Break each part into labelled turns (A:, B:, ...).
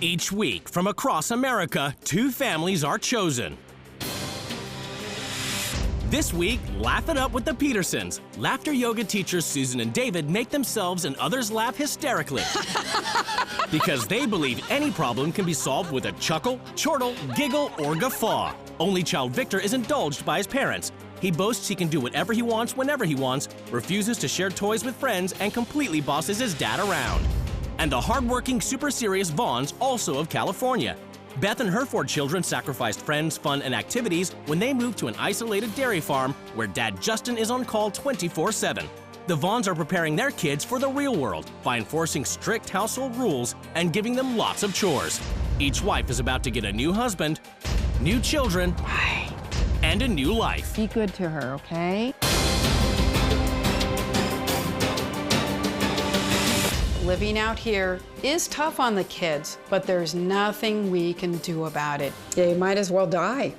A: Each week, from across America, 2 families are chosen. This week, laugh it up with the Petersons. Laughter yoga teachers Susan and David make themselves and others laugh hysterically. Because they believe any problem can be solved with a chuckle, chortle, giggle, or guffaw. Only child Victor is indulged by his parents. He boasts he can do whatever he wants whenever he wants, refuses to share toys with friends, and completely bosses his dad around. And the hardworking, super serious Vaughns, also of California. Beth and her 4 children sacrificed friends, fun, and activities when they moved to an isolated dairy farm where Dad Justin is on call 24/7. The Vaughns are preparing their kids for the real world by enforcing strict household rules and giving them lots of chores. Each wife is about to get a new husband, new children, and a new life.
B: Be good to her, okay? Living out here is tough on the kids, but there's nothing we can do about it. Yeah, you might as well die.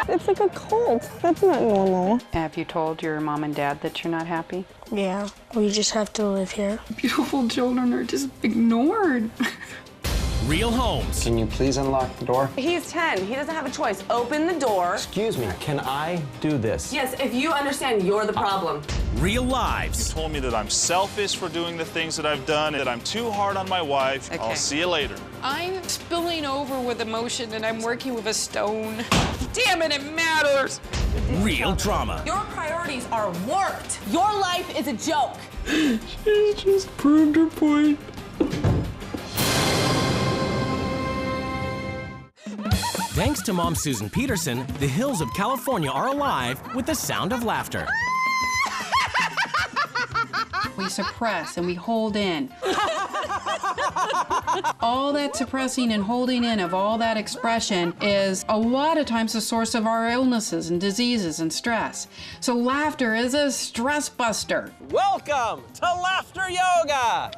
C: It's like a cult. That's not normal.
B: Have you told your mom and dad that you're not happy?
C: Yeah, we just have to live here.
D: Beautiful children are just ignored.
A: Real homes.
E: Can you please unlock the door?
F: He's 10. He doesn't have a choice. Open the door.
E: Excuse me, can I do this?
F: Yes, if you understand, you're the problem.
A: Real lives.
G: Told me that I'm selfish for doing the things that I've done, that I'm too hard on my wife.
B: Okay.
G: I'll see you later.
D: I'm spilling over with emotion and I'm working with a stone. Damn it, it matters.
A: Real drama.
F: Your priorities are warped. Your life is a joke.
D: She just proved her point.
A: Thanks to Mom Susan Peterson, the hills of California are alive with the sound of laughter.
B: We suppress and we hold in. All that suppressing and holding in of all that expression is a lot of times the source of our illnesses and diseases and stress. So laughter is a stress buster.
H: Welcome to Laughter Yoga!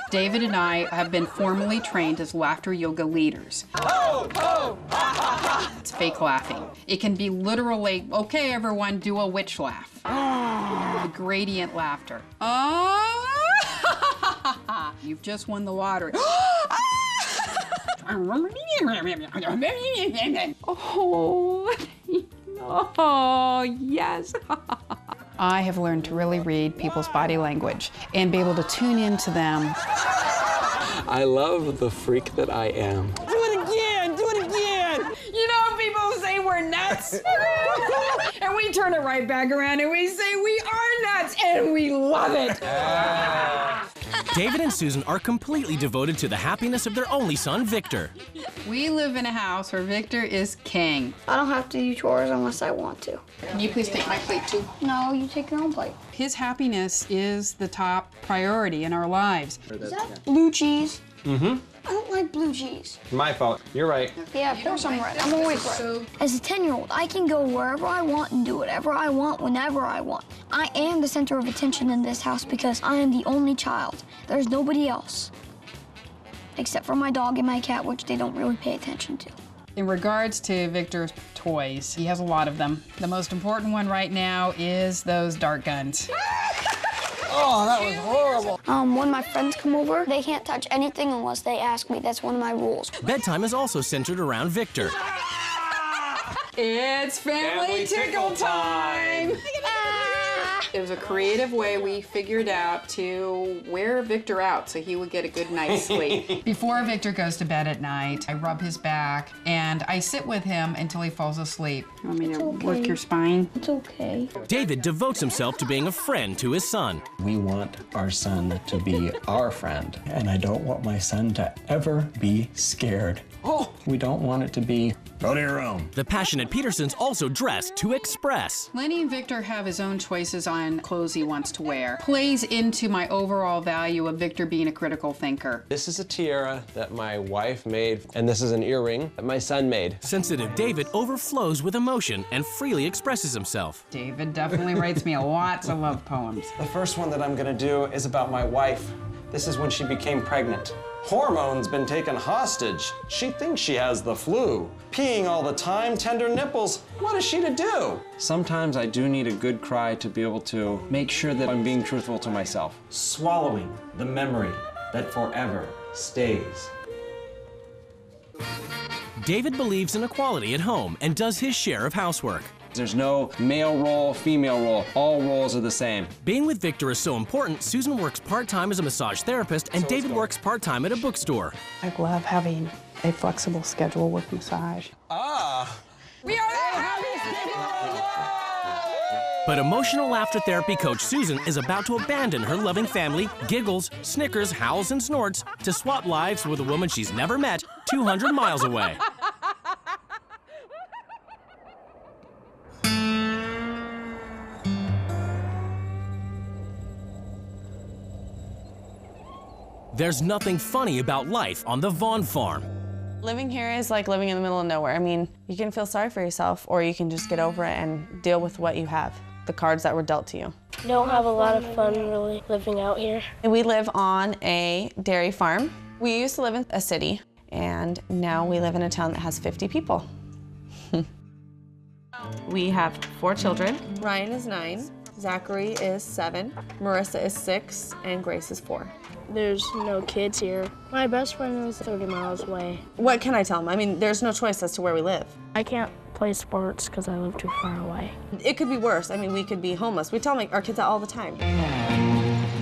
B: David and I have been formally trained as laughter yoga leaders. It's fake laughing. It can be literally, okay, everyone, do a witch laugh. The gradient laughter. You've just won the lottery. Oh, yes. I have learned to really read people's body language and be able to tune into them.
E: I love the freak that I am.
H: Do it again! Do it again!
D: You know, people say we're nuts. And we turn it right back around and we say we are nuts and we love it.
A: David and Susan are completely devoted to the happiness of their only son, Victor.
B: We live in a house where Victor is king.
C: I don't have to do chores unless I want to.
B: Can you please take my plate too?
C: No, you take your own plate.
B: His happiness is the top priority in our lives.
C: Is that blue cheese?
E: Mm-hmm.
C: I don't like blue cheese.
E: My fault. You're right.
C: Yeah, of course I'm right. I'm always right. As a 10-year-old, I can go wherever I want and do whatever I want whenever I want. I am the center of attention in this house because I am the only child. There's nobody else. Except for my dog and my cat, which they don't really pay attention to.
B: In regards to Victor's toys, he has a lot of them. The most important one right now is those dart guns.
H: Oh, that was horrible.
C: When my friends come over, they can't touch anything unless they ask me. That's one of my rules.
A: Bedtime is also centered around Victor.
B: It's family tickle time! It was a creative way we figured out to wear Victor out so he would get a good night's sleep. Before Victor goes to bed at night, I rub his back and I sit with him until he falls asleep. You want me to work your spine?
C: It's okay.
A: David devotes himself to being a friend to his son.
E: We want our son to be our friend, and I don't want my son to ever be scared. Oh, we don't want it to be, go to your room.
A: The passionate Petersons also dress to express.
B: Letting Victor have his own choices on clothes he wants to wear plays into my overall value of Victor being a critical thinker.
H: This is a tiara that my wife made, and this is an earring that my son made.
A: Sensitive David overflows with emotion and freely expresses himself.
B: David definitely writes me lots of love poems.
E: The first one that I'm gonna do is about my wife. This is when she became pregnant. Hormones been taken hostage. She thinks she has the flu. Peeing all the time, tender nipples. What is she to do? Sometimes I do need a good cry to be able to make sure that I'm being truthful to myself. Swallowing the memory that forever stays.
A: David believes in equality at home and does his share of housework.
E: There's no male role, female role. All roles are the same.
A: Being with Victor is so important, Susan works part-time as a massage therapist and David works part-time at a bookstore.
B: I love having a flexible schedule with massage.
D: We are the happiest people in the world!
A: But emotional laughter therapy coach Susan is about to abandon her loving family, giggles, snickers, howls, and snorts to swap lives with a woman she's never met 200 miles away. There's nothing funny about life on the Vaughn farm.
F: Living here is like living in the middle of nowhere. I mean, you can feel sorry for yourself, or you can just get over it and deal with what you have, the cards that were dealt to you.
I: Don't have a lot of fun really living out here.
F: We live on a dairy farm. We used to live in a city, and now we live in a town that has 50 people. We have 4 children. Ryan is 9, Zachary is 7, Marissa is 6, and Grace is 4.
I: There's no kids here. My best friend is 30 miles away.
F: What can I tell them? I mean, there's no choice as to where we live.
I: I can't play sports because I live too far away.
F: It could be worse. I mean, we could be homeless. We tell our kids that all the time.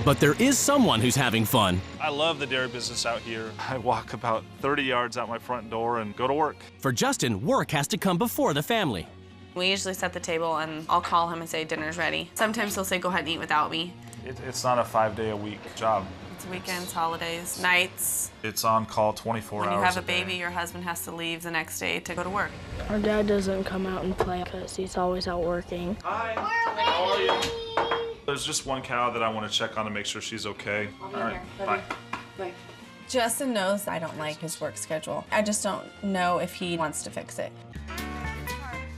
A: But there is someone who's having fun.
G: I love the dairy business out here. I walk about 30 yards out my front door and go to work.
A: For Justin, work has to come before the family.
F: We usually set the table and I'll call him and say dinner's ready. Sometimes he'll say go ahead and eat without me.
G: It's not a 5-day-a-week job.
F: It's weekends, holidays, nights.
G: It's on call 24 hours
F: When you have a
G: day.
F: baby, your husband has to leave the next day to go to work.
I: Our dad doesn't come out and play because he's always out working.
G: Hi, how are you? There's just one cow that I want to check on to make sure she's okay. All right, bye.
F: Bye. Justin knows I don't like his work schedule. I just don't know if he wants to fix it.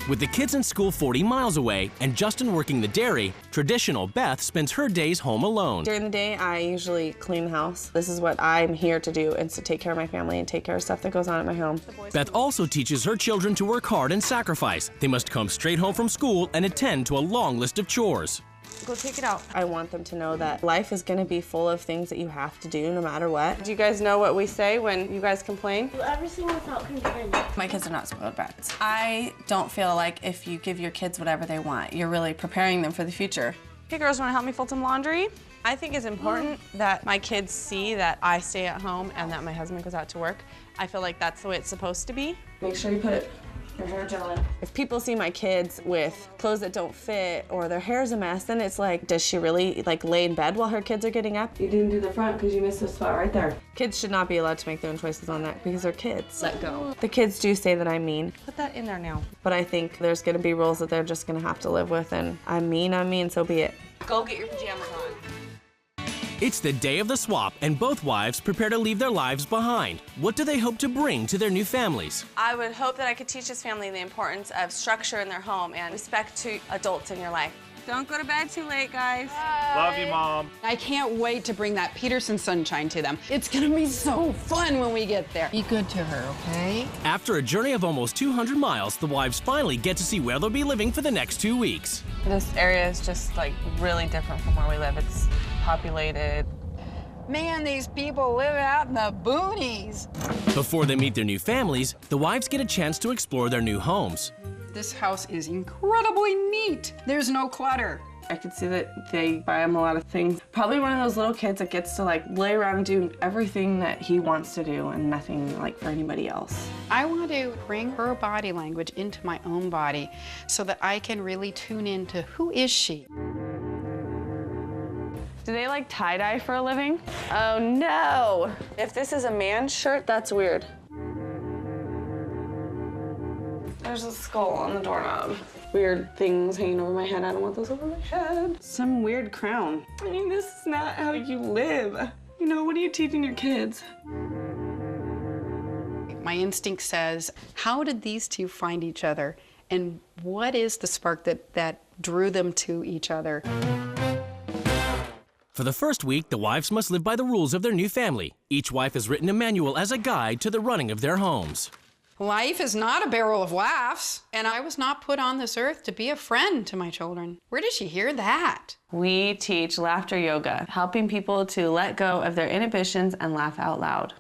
A: With the kids in school 40 miles away and Justin working the dairy, traditional Beth spends her days home alone.
F: During the day, I usually clean the house. This is what I'm here to do, is to take care of my family and take care of stuff that goes on at my home.
A: Beth also teaches her children to work hard and sacrifice. They must come straight home from school and attend to a long list of chores.
F: Go take it out. I want them to know that life is gonna be full of things that you have to do no matter what. Do you guys know what we say when you guys complain?
I: Do everything without complaining.
F: My kids are not spoiled brats. I don't feel like if you give your kids whatever they want, you're really preparing them for the future. Hey girls, wanna help me fold some laundry? I think it's important that my kids see that I stay at home and that my husband goes out to work. I feel like that's the way it's supposed to be. Make sure you put your hair gel in. If people see my kids with clothes that don't fit or their hair's a mess, then it's like, does she really like lay in bed while her kids are getting up? You didn't do the front because you missed the spot right there. Kids should not be allowed to make their own choices on that because they're kids. Let go. The kids do say that I'm mean. Put that in there now. But I think there's gonna be rules that they're just gonna have to live with, and I'm mean, so be it. Go get your pajamas on.
A: It's the day of the swap, and both wives prepare to leave their lives behind. What do they hope to bring to their new families?
F: I would hope that I could teach this family the importance of structure in their home and respect to adults in your life. Don't go to bed too late, guys.
G: Love you, Mom.
B: I can't wait to bring that Peterson sunshine to them. It's gonna be so fun when we get there. Be good to her, okay?
A: After a journey of almost 200 miles, the wives finally get to see where they'll be living for the next 2 weeks.
F: This area is just like really different from where we live. It's populated.
D: Man, these people live out in the boonies.
A: Before they meet their new families, the wives get a chance to explore their new homes.
B: This house is incredibly neat. There's no clutter.
F: I could see that they buy him a lot of things. Probably one of those little kids that gets to like lay around and do everything that he wants to do and nothing like for anybody else.
B: I want to bring her body language into my own body so that I can really tune into who is she.
F: Do they like tie-dye for a living? Oh no! If this is a man's shirt, that's weird. There's a skull on the doorknob. Weird things hanging over my head. I don't want those over my head. Some weird crown. I mean, this is not how you live. You know, what are you teaching your kids?
B: My instinct says, how did these two find each other? And what is the spark that drew them to each other?
A: For the first week, the wives must live by the rules of their new family. Each wife has written a manual as a guide to the running of their homes.
B: Life is not a barrel of laughs, and I was not put on this earth to be a friend to my children. Where did she hear that?
F: We teach laughter yoga, helping people to let go of their inhibitions and laugh out loud.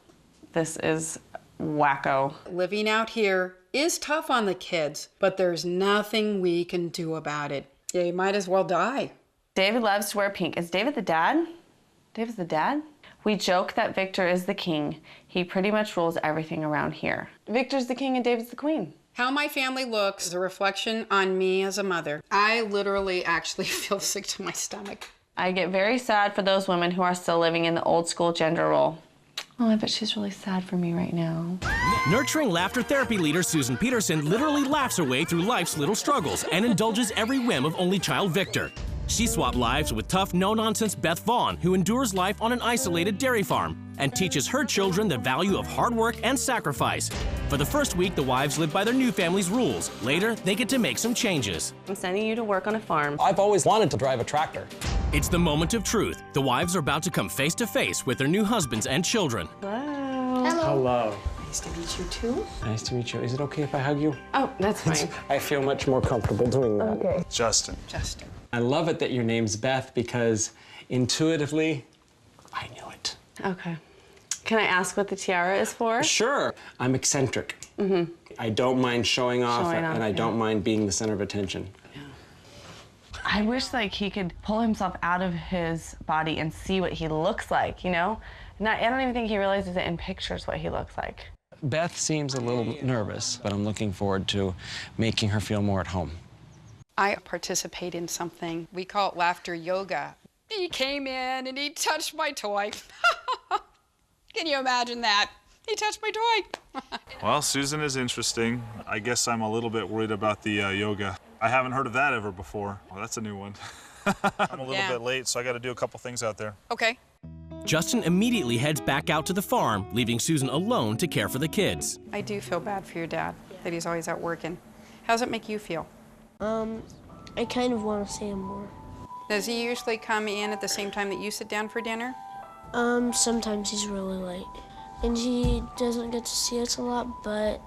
F: This is wacko.
B: Living out here is tough on the kids, but there's nothing we can do about it. Yeah, you might as well die.
F: David loves to wear pink. Is David the dad? David's the dad? We joke that Victor is the king. He pretty much rules everything around here. Victor's the king and David's the queen.
B: How my family looks is a reflection on me as a mother. I literally actually feel sick to my stomach.
F: I get very sad for those women who are still living in the old school gender role. Oh, I bet she's really sad for me right now.
A: Nurturing laughter therapy leader Susan Peterson literally laughs her way through life's little struggles and indulges every whim of only child Victor. She swapped lives with tough, no-nonsense Beth Vaughn, who endures life on an isolated dairy farm and teaches her children the value of hard work and sacrifice. For the first week, the wives live by their new family's rules. Later, they get to make some changes.
F: I'm sending you to work on a farm.
E: I've always wanted to drive a tractor.
A: It's the moment of truth. The wives are about to come face to face with their new husbands and children.
F: Hello.
E: Hello.
B: Nice to meet you too.
E: Nice to meet you. Is it okay if I hug you?
F: Oh, that's fine.
E: I feel much more comfortable doing that.
F: Okay.
G: Justin.
B: Justin.
E: I love it that your name's Beth because intuitively, I knew it.
F: Okay. Can I ask what the tiara is for?
E: Sure. I'm eccentric. I don't mind showing off, and I don't mind being the center of attention.
F: I wish like he could pull himself out of his body and see what he looks like, you know? I don't even think he realizes it in pictures what he looks like.
E: Beth seems a little nervous, but I'm looking forward to making her feel more at home.
B: I participate in something. We call it laughter yoga. He came in and he touched my toy. Can you imagine that? He touched my toy.
G: Well, Susan is interesting. I guess I'm a little bit worried about the yoga. I haven't heard of that ever before. Well, that's a new one. I'm a little bit late, so I got to do a couple things out there.
B: Okay.
A: Justin immediately heads back out to the farm, leaving Susan alone to care for the kids.
B: I do feel bad for your dad, that he's always out working. How does it make you feel?
I: I kind of want to see him more.
B: Does he usually come in at the same time that you sit down for dinner?
I: Sometimes he's really late. And he doesn't get to see us a lot, but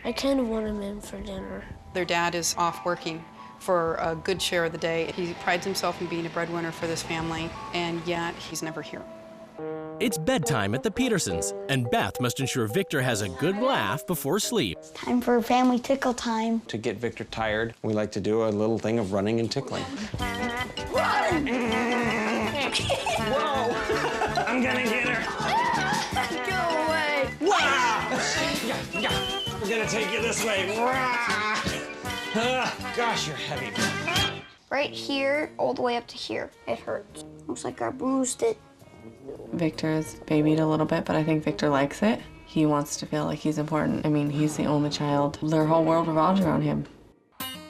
I: I kind of want him in for dinner.
B: Their dad is off working for a good share of the day. He prides himself in being a breadwinner for this family, and yet he's never here.
A: It's bedtime at the Petersons, and Beth must ensure Victor has a good laugh before sleep.
C: Time for family tickle time.
E: To get Victor tired, we like to do a little thing of running and tickling.
C: Whoa!
E: I'm gonna get her.
C: Go away!
E: We're gonna take you this way. Gosh, you're heavy.
C: Right here, all the way up to here. It hurts. Looks like I bruised it.
F: Victor is babied a little bit, but I think Victor likes it. He wants to feel like he's important. I mean, he's the only child. Their whole world revolves around him.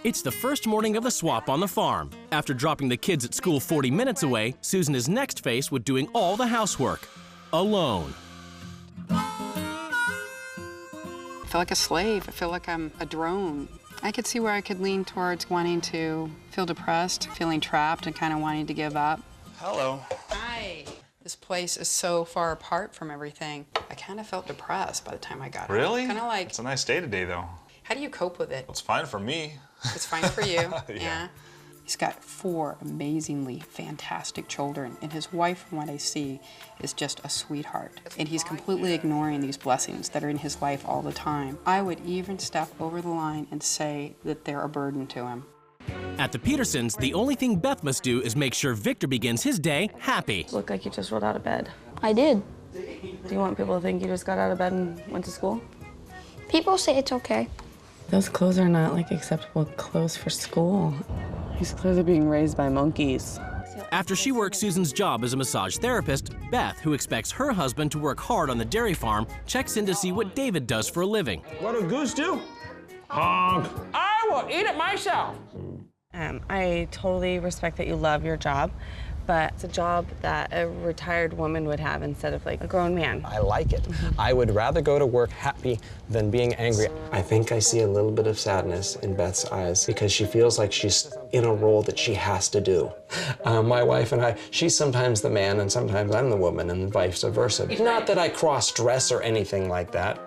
A: It's the first morning of the swap on the farm. After dropping the kids at school 40 minutes away, Susan is next faced with doing all the housework, alone.
B: I feel like a slave. I feel like I'm a drone. I could see where I could lean towards wanting to feel depressed, feeling trapped, and kind of wanting to give up.
G: Hello.
B: Hi. This place is so far apart from everything. I kind of felt depressed by the time I got here.
G: Really?
B: Kind of like,
G: It's a nice day today, though.
B: how do you cope with it?
G: It's fine for me.
B: It's fine for you.
G: Yeah.
B: He's got 4 amazingly fantastic children, and his wife, from what I see, is just a sweetheart. And he's completely ignoring these blessings that are in his life all the time. I would even step over the line and say that they're a burden to him.
A: At the Petersons, the only thing Beth must do is make sure Victor begins his day happy.
F: Look like you just rolled out of bed.
C: I did.
F: Do you want people to think you just got out of bed and went to school?
C: People say it's okay.
F: Those clothes are not like acceptable clothes for school. These clothes are being raised by monkeys.
A: After she works Susan's job as a massage therapist, Beth, who expects her husband to work hard on the dairy farm, checks in to see what David does for a living.
E: What do goose do? Honk.
F: I will eat it myself. I totally respect that you love your job, but it's a job that a retired woman would have instead of like a grown man.
H: I like it. I would rather go to work happy than being angry.
E: I think I see a little bit of sadness in Beth's eyes because she feels like she's in a role that she has to do. My wife and I, she's sometimes the man and sometimes I'm the woman and vice versa. Not that I cross-dress or anything like that.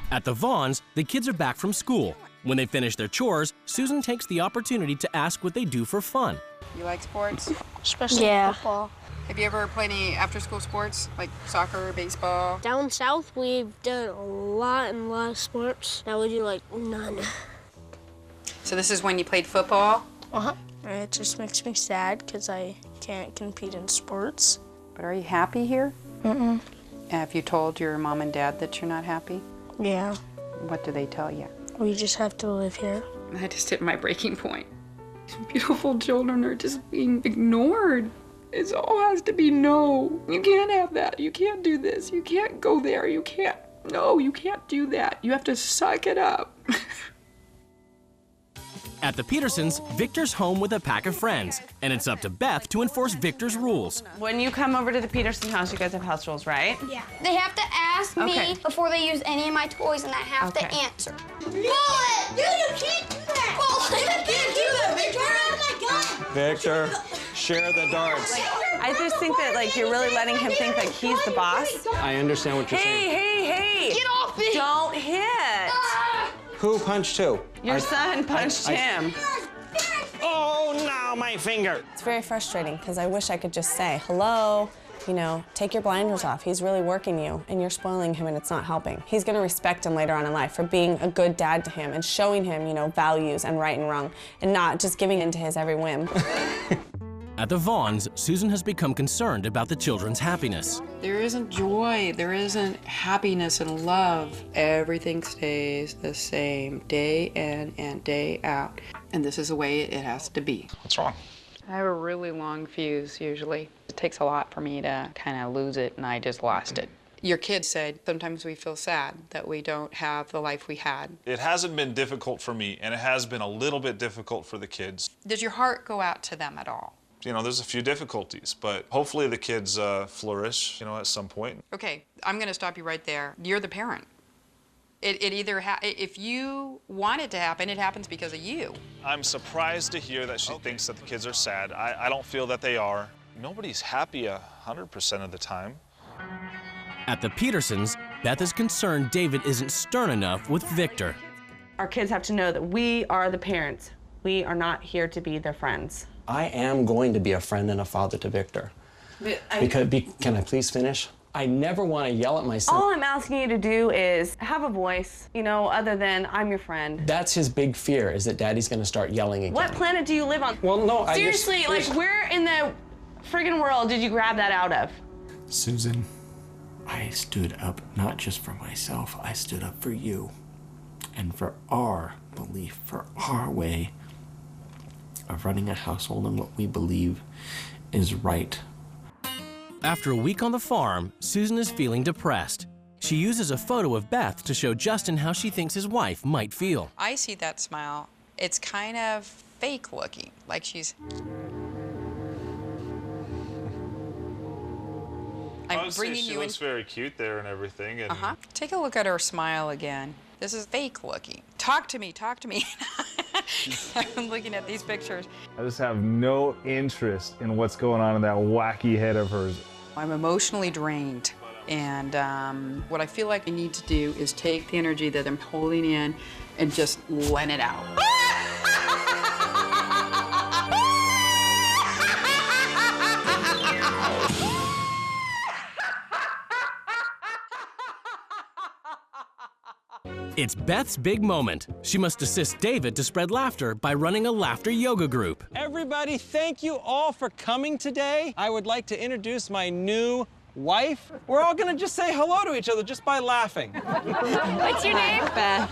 A: At the Vaughns, the kids are back from school. When they finish their chores, Susan takes the opportunity to ask what they do for fun.
B: You like sports?
I: Especially football.
B: Have you ever played any after-school sports, like soccer, baseball?
I: Down south, we've done a lot of sports. Now we do like none.
B: So this is when you played football?
I: Uh-huh. It just makes me sad because I can't compete in sports.
B: But are you happy here?
I: Mm-mm.
B: Have you told your mom and dad that you're not happy?
I: Yeah.
B: What do they tell you?
I: We just have to live here.
B: I just hit my breaking point. These beautiful children are just being ignored. It all has to be no. You can't have that. You can't do this. You can't go there. You can't. No, you can't do that. You have to suck it up.
A: At the Petersons, Victor's home with a pack of friends, and it's up to Beth to enforce Victor's rules.
F: When you come over to the Peterson house, you guys have house rules, right?
C: Yeah. They have to ask me before they use any of my toys, and I have to answer. Bullet! Dude, you can't do that! Bullet! You can't do that, Victor! Oh my God!
E: Victor, share the darts.
F: I just think that like you're really letting him think that he's the boss.
E: I understand what you're saying.
F: Hey!
C: Get off me!
F: Don't hit!
E: Who punched who?
F: Your son punched him.
E: Oh, no, my finger.
F: It's very frustrating because I wish I could just say, hello, you know, take your blinders off. He's really working you and you're spoiling him and it's not helping. He's gonna respect him later on in life for being a good dad to him and showing him, you know, values and right and wrong and not just giving in to his every whim.
A: At the Vaughns, Susan has become concerned about the children's happiness.
B: There isn't joy, there isn't happiness and love. Everything stays the same day in and day out. And this is the way it has to be.
G: What's wrong?
B: I have a really long fuse usually. It takes a lot for me to kind of lose it, and I just lost it. Your kid said sometimes we feel sad that we don't have the life we had.
G: It hasn't been difficult for me, and it has been a little bit difficult for the kids.
B: Does your heart go out to them at all?
G: You know, there's a few difficulties, but hopefully the kids flourish, you know, at some point.
B: Okay, I'm going to stop you right there. You're the parent. It either if you want it to happen, it happens because of you.
G: I'm surprised to hear that she thinks that the kids are sad. I don't feel that they are. Nobody's happy 100% of the time.
A: At the Petersons, Beth is concerned David isn't stern enough with Victor.
F: Our kids have to know that we are the parents. We are not here to be their friends.
E: I am going to be a friend and a father to Victor. Can I please finish? I never want to yell at my son.
F: All I'm asking you to do is have a voice, you know, other than I'm your friend.
E: That's his big fear, is that Daddy's going to start yelling again.
F: What planet do you live on?
E: Well, no,
F: seriously, like, where in the friggin' world did you grab that out of?
J: Susan, I stood up not just for myself, I stood up for you. And for our belief, for our way of running a household and what we believe is right.
A: After a week on the farm, Susan is feeling depressed. She uses a photo of Beth to show Justin how she thinks his wife might feel.
B: I see that smile. It's kind of fake looking, like she's... I'm bringing you in.
G: She looks very cute there and everything. And
B: Take a look at her smile again. This is fake looking. Talk to me, talk to me. I'm looking at these pictures.
K: I just have no interest in what's going on in that wacky head of hers.
B: I'm emotionally drained. And what I feel like I need to do is take the energy that I'm holding in and just let it out.
A: It's Beth's big moment. She must assist David to spread laughter by running a laughter yoga group.
E: Everybody, thank you all for coming today. I would like to introduce my new wife. We're all gonna just say hello to each other just by laughing.
C: What's your name?
F: Beth.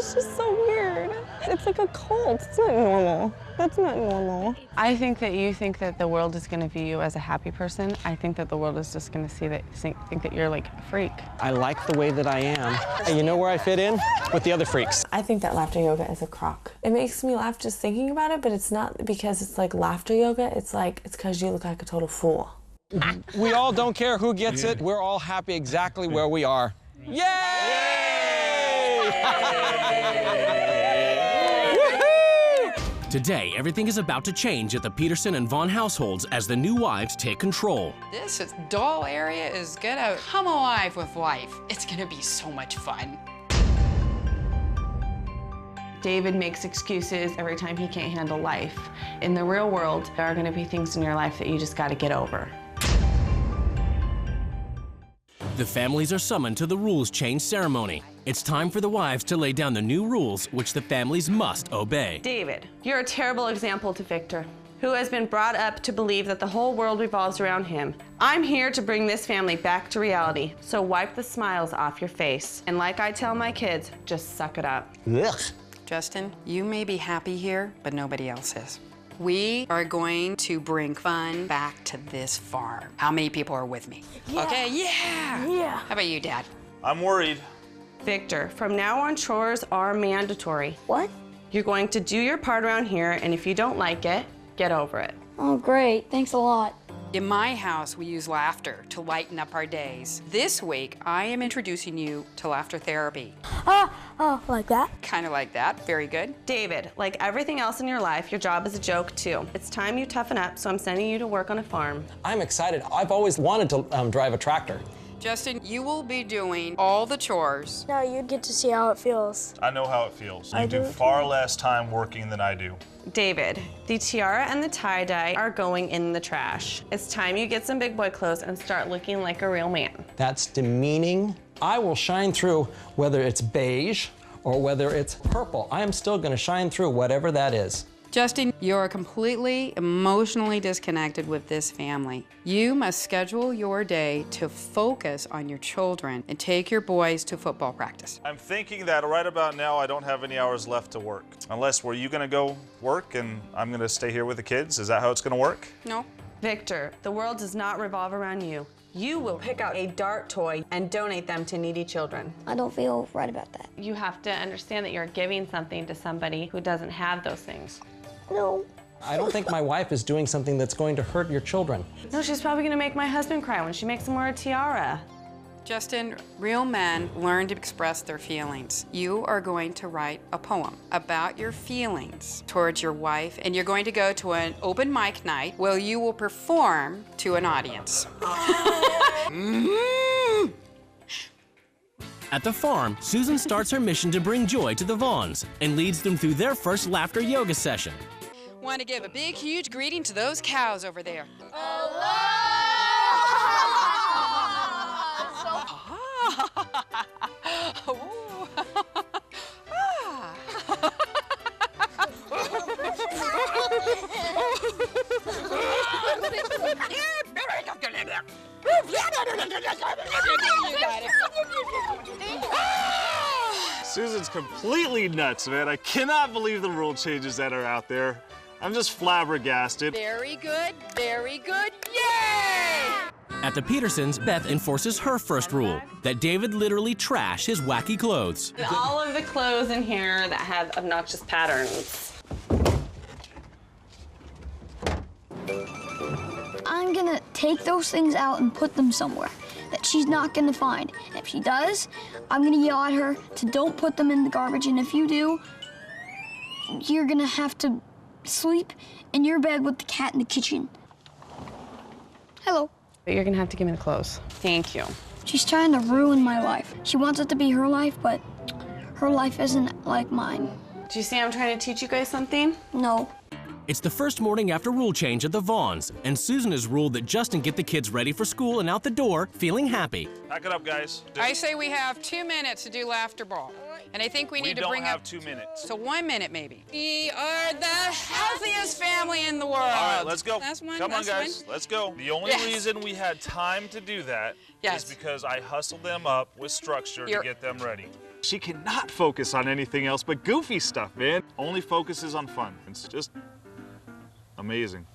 L: It's just so weird. It's like a cult. It's not normal. That's not normal.
F: I think that you think that the world is going to view you as a happy person. I think that the world is just going to think that you're like a freak.
H: I like the way that I am. And you know where I fit in? With the other freaks.
L: I think that laughter yoga is a crock. It makes me laugh just thinking about it, but it's not because it's like laughter yoga. It's because you look like a total fool.
H: We all don't care who gets it. We're all happy exactly where we are. Yay!
A: Today, everything is about to change at the Peterson and Vaughn households as the new wives take control.
B: This dull area is gonna come alive with life. It's gonna be so much fun.
F: David makes excuses every time he can't handle life. In the real world, there are going to be things in your life that you just got to get over.
A: The families are summoned to the rules change ceremony. It's time for the wives to lay down the new rules which the families must obey.
F: David, you're a terrible example to Victor, who has been brought up to believe that the whole world revolves around him. I'm here to bring this family back to reality, so wipe the smiles off your face. And like I tell my kids, just suck it up.
H: Ugh.
B: Justin, you may be happy here, but nobody else is. We are going to bring fun back to this farm. How many people are with me?
I: Yeah.
B: Okay, yeah.
I: Yeah.
B: How about you, Dad?
G: I'm worried.
F: Victor, from now on, chores are mandatory.
I: What?
F: You're going to do your part around here, and if you don't like it, get over it.
C: Oh, great. Thanks a lot.
B: In my house, we use laughter to lighten up our days. This week, I am introducing you to laughter therapy.
I: Oh, like that?
B: Kind of like that. Very good.
F: David, like everything else in your life, your job is a joke too. It's time you toughen up, so I'm sending you to work on a farm.
H: I'm excited. I've always wanted to drive a tractor.
B: Justin, you will be doing all the chores.
I: Now you get to see how it feels.
G: I know how it feels.
I: I
G: You do
I: do
G: far less time working than I do.
F: David, the tiara and the tie-dye are going in the trash. It's time you get some big boy clothes and start looking like a real man.
H: That's demeaning. I will shine through whether it's beige or whether it's purple. I am still going to shine through whatever that is.
B: Justin, you're completely emotionally disconnected with this family. You must schedule your day to focus on your children and take your boys to football practice.
G: I'm thinking that right about now I don't have any hours left to work. Unless, were you gonna go work and I'm gonna stay here with the kids? Is that how it's gonna work?
B: No.
F: Victor, the world does not revolve around you. You will pick out a dart toy and donate them to needy children.
C: I don't feel right about that.
F: You have to understand that you're giving something to somebody who doesn't have those things.
C: No.
H: I don't think my wife is doing something that's going to hurt your children.
F: No, she's probably gonna make my husband cry when she makes him wear a tiara.
B: Justin, real men learn to express their feelings. You are going to write a poem about your feelings towards your wife, and you're going to go to an open mic night where you will perform to an audience.
A: At the farm, Susan starts her mission to bring joy to the Vaughns and leads them through their first laughter yoga session.
B: Want to give a big, huge greeting to those cows over there.
G: Susan's completely nuts, man. I cannot believe the rule changes that are out there. I'm just flabbergasted.
B: Very good, yay!
A: At the Petersons, Beth enforces her first rule, that David literally trash his wacky clothes.
F: All of the clothes in here that have obnoxious patterns.
C: I'm gonna take those things out and put them somewhere that she's not gonna find. And if she does, I'm gonna yell at her to don't put them in the garbage. And if you do, you're gonna have to sleep in your bed with the cat in the kitchen. Hello.
F: You're gonna have to give me the clothes. Thank you.
C: She's trying to ruin my life. She wants it to be her life, but her life isn't like mine.
F: Do you see I'm trying to teach you guys something?
C: No.
A: It's the first morning after rule change at the Vaughns, and Susan has ruled that Justin get the kids ready for school and out the door feeling happy.
G: Pack it up, guys.
B: I say we have 2 minutes to do laughter ball. And I think we need to bring up...
G: We don't have 2 minutes.
B: So 1 minute, maybe. We are the healthiest family in the world.
G: All right, let's go.
B: Last one,
G: Come on,
B: last
G: guys.
B: one.
G: Let's go. The only reason we had time to do that is because I hustled them up with structure to get them ready. She cannot focus on anything else but goofy stuff, man. Only focuses on fun. It's just amazing.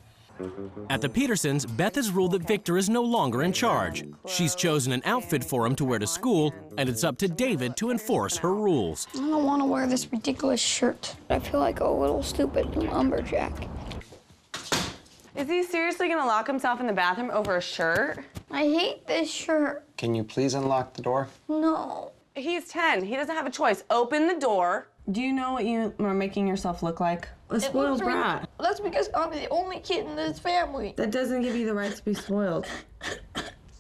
A: At the Petersons, Beth has ruled that Victor is no longer in charge. She's chosen an outfit for him to wear to school, and it's up to David to enforce her rules.
C: I don't want to wear this ridiculous shirt. I feel like a little stupid lumberjack.
L: Is he seriously gonna lock himself in the bathroom over a shirt?
C: I hate this shirt.
E: Can you please unlock the door?
C: No.
L: He's 10. He doesn't have a choice. Open the door. Do you know what you are making yourself look like? A spoiled brat.
C: That's because I'm the only kid in this family.
L: That doesn't give you the right to be spoiled.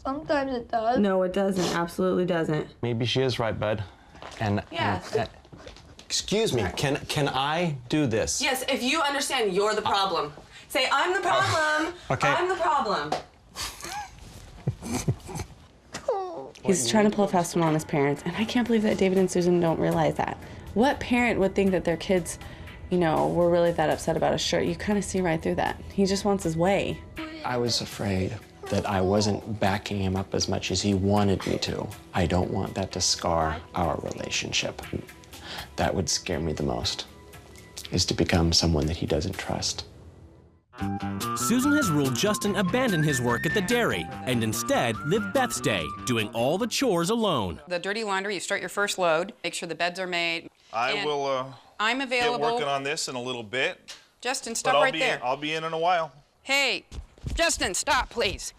C: Sometimes it does.
L: No, it doesn't. Absolutely doesn't.
E: Maybe she is right, bud. And excuse me, can I do this?
L: Yes, if you understand you're the problem. Say, I'm the problem.
E: Okay.
L: I'm the problem. He's trying to pull a fast one on his parents, and I can't believe that David and Susan don't realize that. What parent would think that their kids, you know, were really that upset about a shirt? You kind of see right through that. He just wants his way.
J: I was afraid that I wasn't backing him up as much as he wanted me to. I don't want that to scar our relationship. That would scare me the most, is to become someone that he doesn't trust.
A: Susan has ruled Justin abandon his work at the dairy and instead live Beth's day, doing all the chores alone.
B: The dirty laundry, you start your first load, make sure the beds are made.
G: I will
B: I'm available.
G: get working on this in a little bit.
B: Justin, stop right there.
G: I'll be in a while.
B: Hey, Justin, stop, please.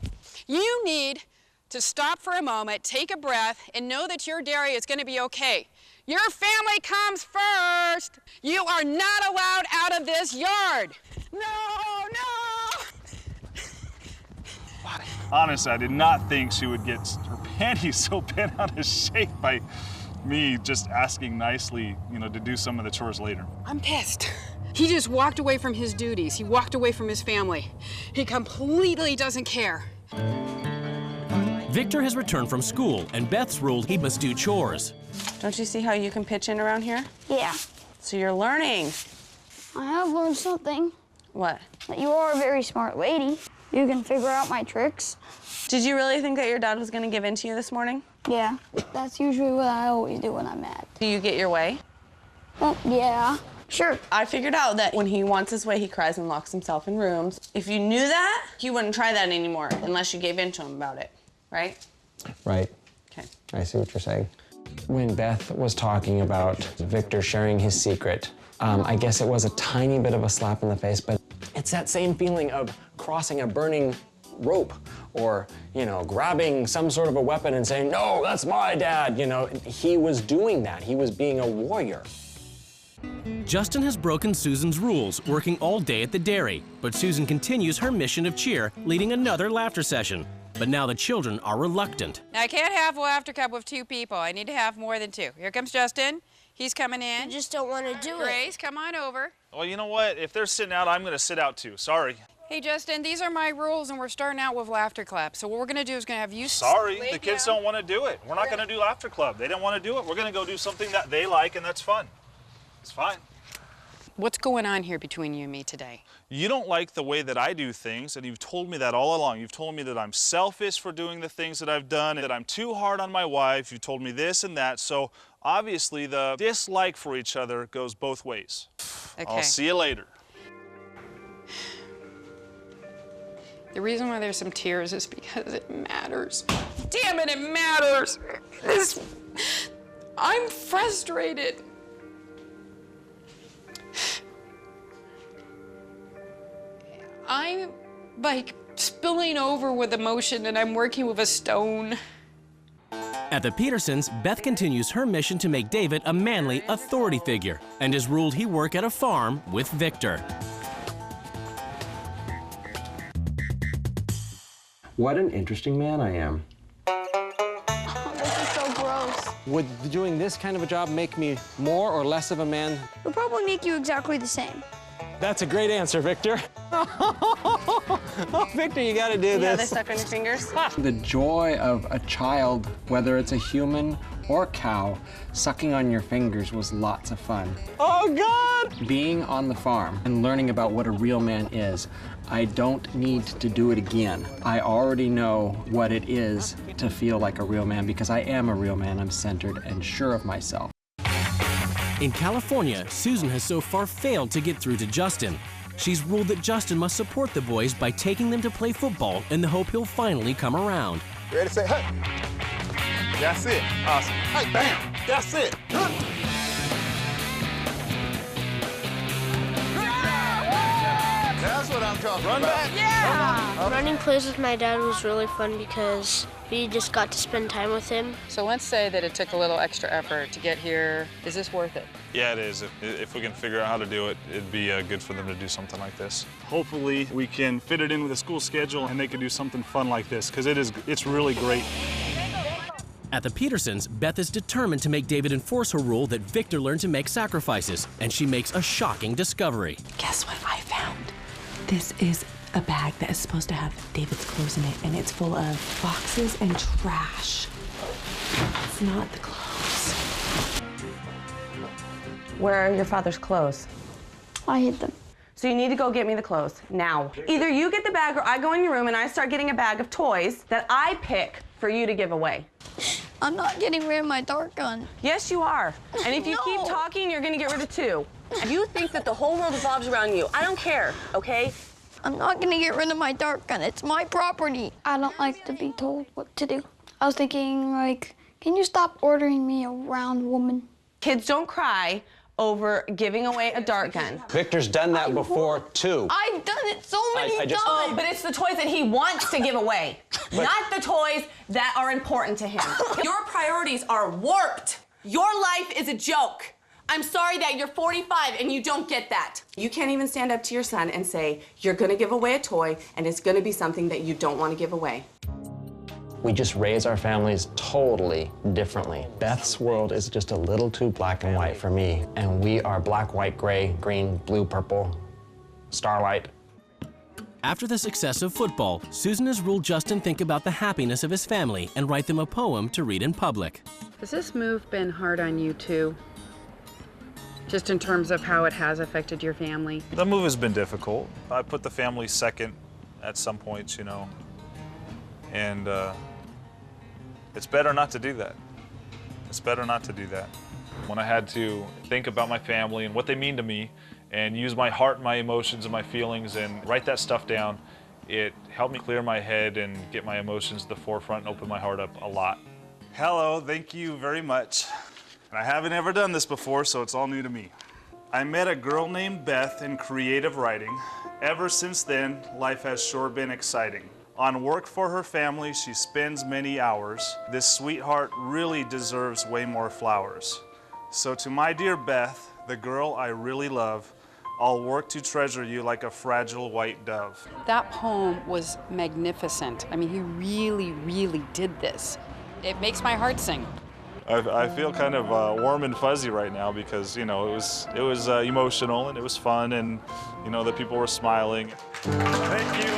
B: You need to stop for a moment, take a breath, and know that your dairy is going to be okay. Your family comes first. You are not allowed out of this yard. No, no!
G: Honestly, I did not think she would get her panties so bent out of shape by me just asking nicely, you know, to do some of the chores later.
B: I'm pissed. He just walked away from his duties. He walked away from his family. He completely doesn't care.
A: Victor has returned from school, and Beth's ruled he must do chores.
L: Don't you see how you can pitch in around here?
C: Yeah.
L: So you're learning.
C: I have learned something.
L: What?
C: That you are a very smart lady. You can figure out my tricks.
L: Did you really think that your dad was gonna give in to you this morning?
C: Yeah, that's usually what I always do when I'm mad.
L: Do you get your way?
C: Well, yeah, sure.
L: I figured out that when he wants his way, he cries and locks himself in rooms. If you knew that, he wouldn't try that anymore unless you gave in to him about it, right?
E: Right.
L: Okay.
E: I see what you're saying. When Beth was talking about Victor sharing his secret, I guess it was a tiny bit of a slap in the face, but it's that same feeling of crossing a burning rope or, you know, grabbing some sort of a weapon and saying, no, that's my dad. You know, he was doing that. He was being a warrior.
A: Justin has broken Susan's rules, working all day at the dairy, but Susan continues her mission of cheer, leading another laughter session. But now the children are reluctant.
B: Now, I can't have a laughter cup with 2 people. I need to have more than 2. Here comes Justin. He's coming in.
I: I just don't want to do it.
B: Grace, come on over.
G: Well, you know what? If they're sitting out, I'm going to sit out too. Sorry.
B: Hey, Justin, these are my rules, and we're starting out with laughter clap. So what we're going to do is going to have you
G: Sorry,
B: lay
G: the kids
B: down.
G: don't want to do it. We're not going to do laughter club. They don't want to do it. We're going to go do something that they like, and that's fun. It's fine.
B: What's going on here between you and me today?
G: You don't like the way that I do things, and you've told me that all along. You've told me that I'm selfish for doing the things that I've done, that I'm too hard on my wife. You told me this and that. So obviously the dislike for each other goes both ways.
B: Okay.
G: I'll see you later.
B: The reason why there's some tears is because it matters. Damn it, it matters! I'm frustrated. I'm, like, spilling over with emotion, and I'm working with a stone.
A: At the Petersons, Beth continues her mission to make David a manly authority figure and has ruled he work at a farm with Victor.
E: What an interesting man I am.
C: This is so gross.
H: Would doing this kind of a job make me more or less of a man?
C: It'll probably make you exactly the same.
H: That's a great answer, Victor. Oh, Victor, you gotta do this.
F: Yeah, they stuck on your fingers.
E: The joy of a child, whether it's a human or cow, sucking on your fingers was lots of fun.
H: Oh, God!
E: Being on the farm and learning about what a real man is, I don't need to do it again. I already know what it is to feel like a real man because I am a real man. I'm centered and sure of myself.
A: In California, Susan has so far failed to get through to Justin. She's ruled that Justin must support the boys by taking them to play football in the hope he'll finally come around.
M: Ready, say, hey. That's it. Awesome. Hey, bam. That's it. That's what I'm talking about. Run back.
I: Yeah. Running plays with my dad was really fun because we just got to spend time with him.
B: So let's say that it took a little extra effort to get here. Is this worth it?
G: Yeah, it is. If we can figure out how to do it, it'd be good for them to do something like this. Hopefully, we can fit it in with the school schedule and they can do something fun like this, because it's really great.
A: At the Petersons, Beth is determined to make David enforce her rule that Victor learn to make sacrifices, and she makes a shocking discovery.
L: Guess what I found? This is a bag that is supposed to have David's clothes in it, and it's full of boxes and trash. It's not the clothes. Where are your father's clothes?
C: I hid them.
L: So you need to go get me the clothes, now. Either you get the bag or I go in your room and I start getting a bag of toys that I pick for you to give away.
C: I'm not getting rid of my dart gun.
L: Yes, you are. And if you keep talking, you're gonna get rid of 2. You think that the whole world revolves around you. I don't care, okay?
C: I'm not gonna get rid of my dart gun. It's my property. I don't like to be told what to do. I was thinking, like, can you stop ordering me a round woman?
L: Kids don't cry over giving away a dart gun.
E: Victor's done that before, too.
C: I've done it so many times.
L: Oh, but it's the toys that he wants to give away, not the toys that are important to him. Your priorities are warped. Your life is a joke. I'm sorry that you're 45 and you don't get that. You can't even stand up to your son and say, you're gonna give away a toy and it's gonna be something that you don't want to give away.
E: We just raise our families totally differently. Beth's world is just a little too black and white for me, and we are black, white, gray, green, blue, purple, starlight.
A: After the success of football, Susan has ruled Justin think about the happiness of his family and write them a poem to read in public.
B: Has this move been hard on you too? Just in terms of how it has affected your family?
G: The move has been difficult. I put the family second at some points, you know, and it's better not to do that. It's better not to do that. When I had to think about my family and what they mean to me and use my heart, my emotions, and my feelings and write that stuff down, it helped me clear my head and get my emotions to the forefront and open my heart up a lot. Hello, thank you very much. And I haven't ever done this before, so it's all new to me. I met a girl named Beth in creative writing. Ever since then, life has sure been exciting. On work for her family, she spends many hours. This sweetheart really deserves way more flowers. So to my dear Beth, the girl I really love, I'll work to treasure you like a fragile white dove.
B: That poem was magnificent. I mean, he really, really did this. It makes my heart sing.
G: I feel kind of warm and fuzzy right now because, you know, it was emotional and it was fun and, you know, the people were smiling. Thank you.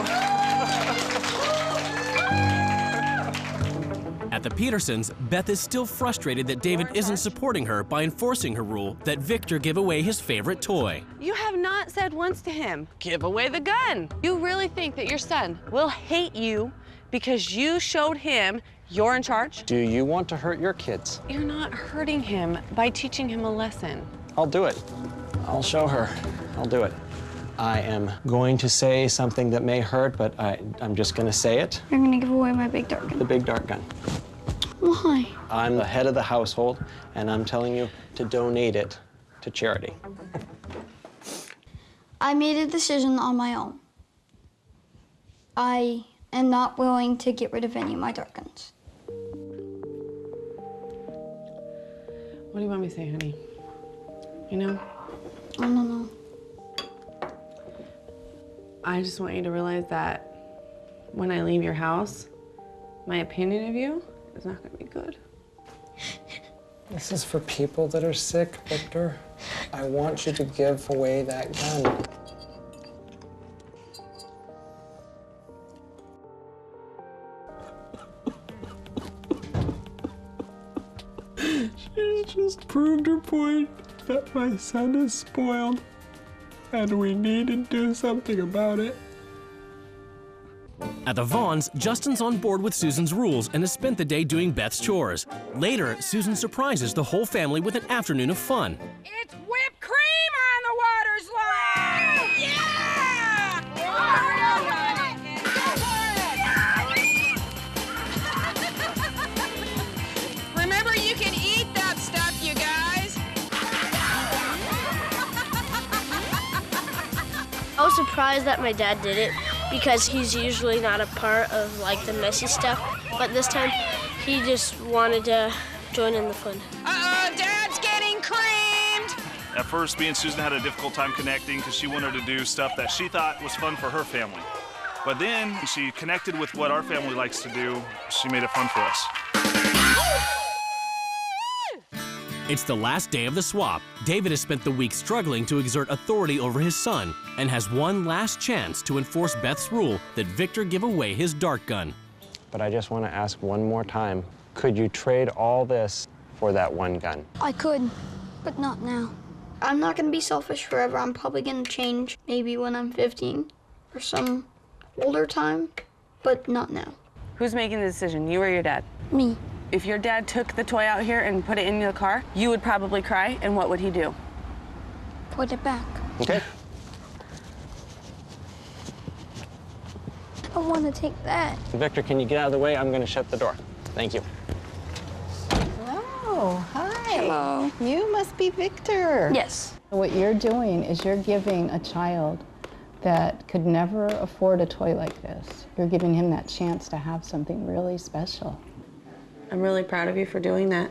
A: At the Petersons, Beth is still frustrated that David isn't supporting her by enforcing her rule that Victor give away his favorite toy.
L: You have not said once to him, give away the gun. You really think that your son will hate you because you showed him you're in charge?
E: Do you want to hurt your kids?
L: You're not hurting him by teaching him a lesson.
E: I'll do it. I'll show her. I'll do it. I am going to say something that may hurt, but I'm just going to say it.
C: You're going to give away my big dart gun.
E: The big dart gun.
C: Why?
E: I'm the head of the household, and I'm telling you to donate it to charity.
C: I made a decision on my own. I am not willing to get rid of any of my dart guns.
L: What do you want me to say, honey? You know?
C: I don't know.
L: I just want you to realize that when I leave your house, my opinion of you is not going to be good.
E: This is for people that are sick, Victor. I want you to give away that gun. She's just proved her point that my son is spoiled, and we need to do something about it.
A: At the Vaughns, Justin's on board with Susan's rules and has spent the day doing Beth's chores. Later, Susan surprises the whole family with an afternoon of fun.
D: It's whipped cream on the water slide! Yeah! Remember, you can eat that stuff, you guys.
I: I was surprised that my dad did it because he's usually not a part of like the messy stuff, but this time he just wanted to join in the fun.
D: Uh-oh, Dad's getting creamed!
G: At first, me and Susan had a difficult time connecting because she wanted to do stuff that she thought was fun for her family. But then she connected with what our family likes to do. She made it fun for us.
A: It's the last day of the swap. David has spent the week struggling to exert authority over his son and has one last chance to enforce Beth's rule that Victor give away his dart gun.
E: But I just want to ask one more time, could you trade all this for that one gun?
C: I could, but not now. I'm not gonna be selfish forever. I'm probably gonna change maybe when I'm 15 or some older time, but not now.
L: Who's making the decision, you or your dad?
C: Me.
L: If your dad took the toy out here and put it in the car, you would probably cry, and what would he do?
C: Put it back.
E: Okay.
C: I want to take that.
E: Victor, can you get out of the way? I'm going to shut the door. Thank you.
N: Oh, hi.
C: Hello.
N: You must be Victor.
C: Yes.
N: What you're doing is you're giving a child that could never afford a toy like this. You're giving him that chance to have something really special.
L: I'm really proud of you for doing that,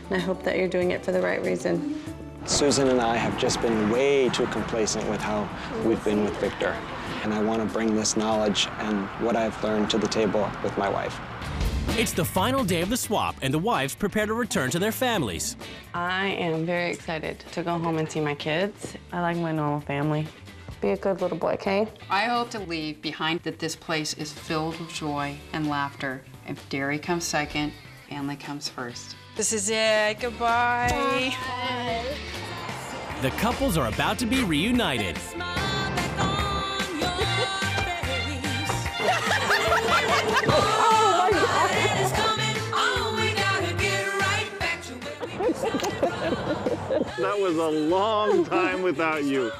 L: and I hope that you're doing it for the right reason.
E: Susan and I have just been way too complacent with how we've been with Victor, and I want to bring this knowledge and what I've learned to the table with my wife.
A: It's the final day of the swap, and the wives prepare to return to their families.
L: I am very excited to go home and see my kids. I like my normal family. Be a good little boy, okay?
B: I hope to leave behind that this place is filled with joy and laughter. If dairy comes second, family comes first.
D: This is it. Goodbye.
A: The couples are about to be reunited.
K: That was a long time without you.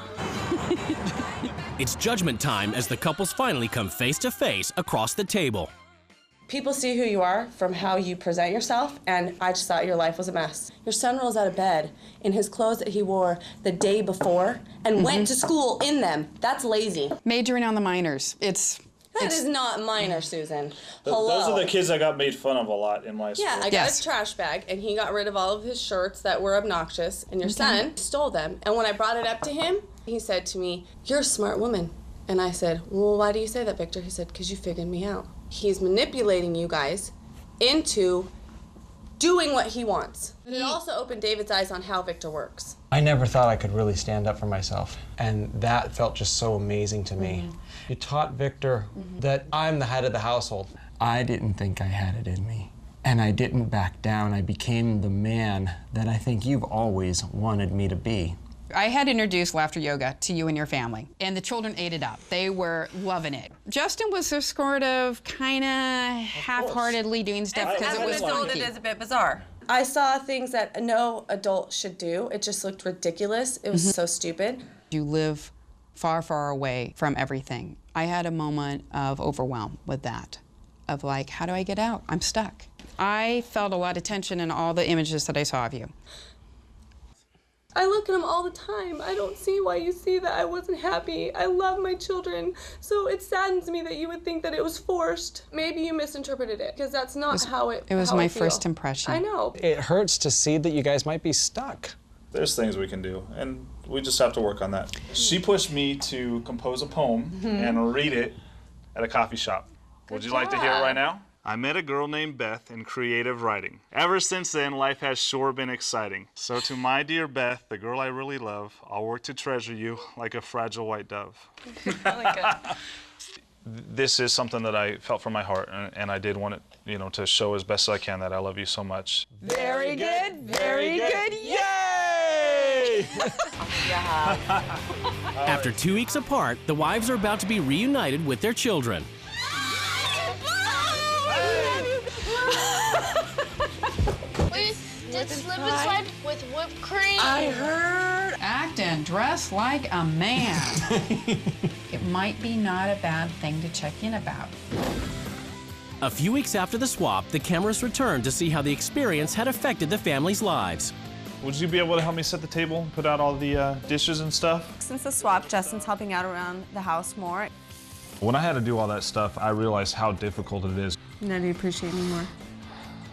A: It's judgment time as the couples finally come face to face across the table.
L: People see who you are from how you present yourself, and I just thought your life was a mess. Your son rolls out of bed in his clothes that he wore the day before and went to school in them. That's lazy.
B: Majoring on the minors.
L: That is not minor, Susan.
G: Those are the kids that got made fun of a lot in my school.
L: Yeah, I got a trash bag, and he got rid of all of his shirts that were obnoxious, and your son stole them. And when I brought it up to him, he said to me, "You're a smart woman." And I said, "Well, why do you say that, Victor?" He said, "Because you figured me out." He's manipulating you guys into doing what he wants. And it also opened David's eyes on how Victor works.
E: I never thought I could really stand up for myself, and that felt just so amazing to me. You taught Victor that I'm the head of the household. I didn't think I had it in me, and I didn't back down. I became the man that I think you've always wanted me to be.
B: I had introduced laughter yoga to you and your family, and the children ate it up. They were loving it. Justin was just sort of kind of half-heartedly doing stuff because it was funky.
F: It is a bit bizarre.
L: I saw things that no adult should do. It just looked ridiculous. It was so stupid.
B: You live far, far away from everything. I had a moment of overwhelm with that, of like, how do I get out? I'm stuck. I felt a lot of tension in all the images that I saw of you.
L: I look at him all the time. I don't see why you see that I wasn't happy. I love my children. So it saddens me that you would think that it was forced. Maybe you misinterpreted it, because that's not how it
B: was my first impression.
L: I know.
E: It hurts to see that you guys might be stuck.
G: There's things we can do, and we just have to work on that. She pushed me to compose a poem and read it at a coffee shop. Would you like to hear it right now? I met a girl named Beth in creative writing. Ever since then, life has sure been exciting. So to my dear Beth, the girl I really love, I'll work to treasure you like a fragile white dove. this is something that I felt from my heart, and I did want it, you know, to show as best as I can that I love you so much.
D: Very good, very good.
G: Yay!
A: After 2 weeks apart, the wives are about to be reunited with their children.
I: We did slip and slide with whipped cream.
B: I heard. Act and dress like a man. It might be not a bad thing to check in about.
A: A few weeks after the swap, the cameras returned to see how the experience had affected the family's lives.
G: Would you be able to help me set the table, put out all the dishes and stuff?
F: Since the swap, Justin's helping out around the house more.
G: When I had to do all that stuff, I realized how difficult it is.
F: Now do you appreciate me more?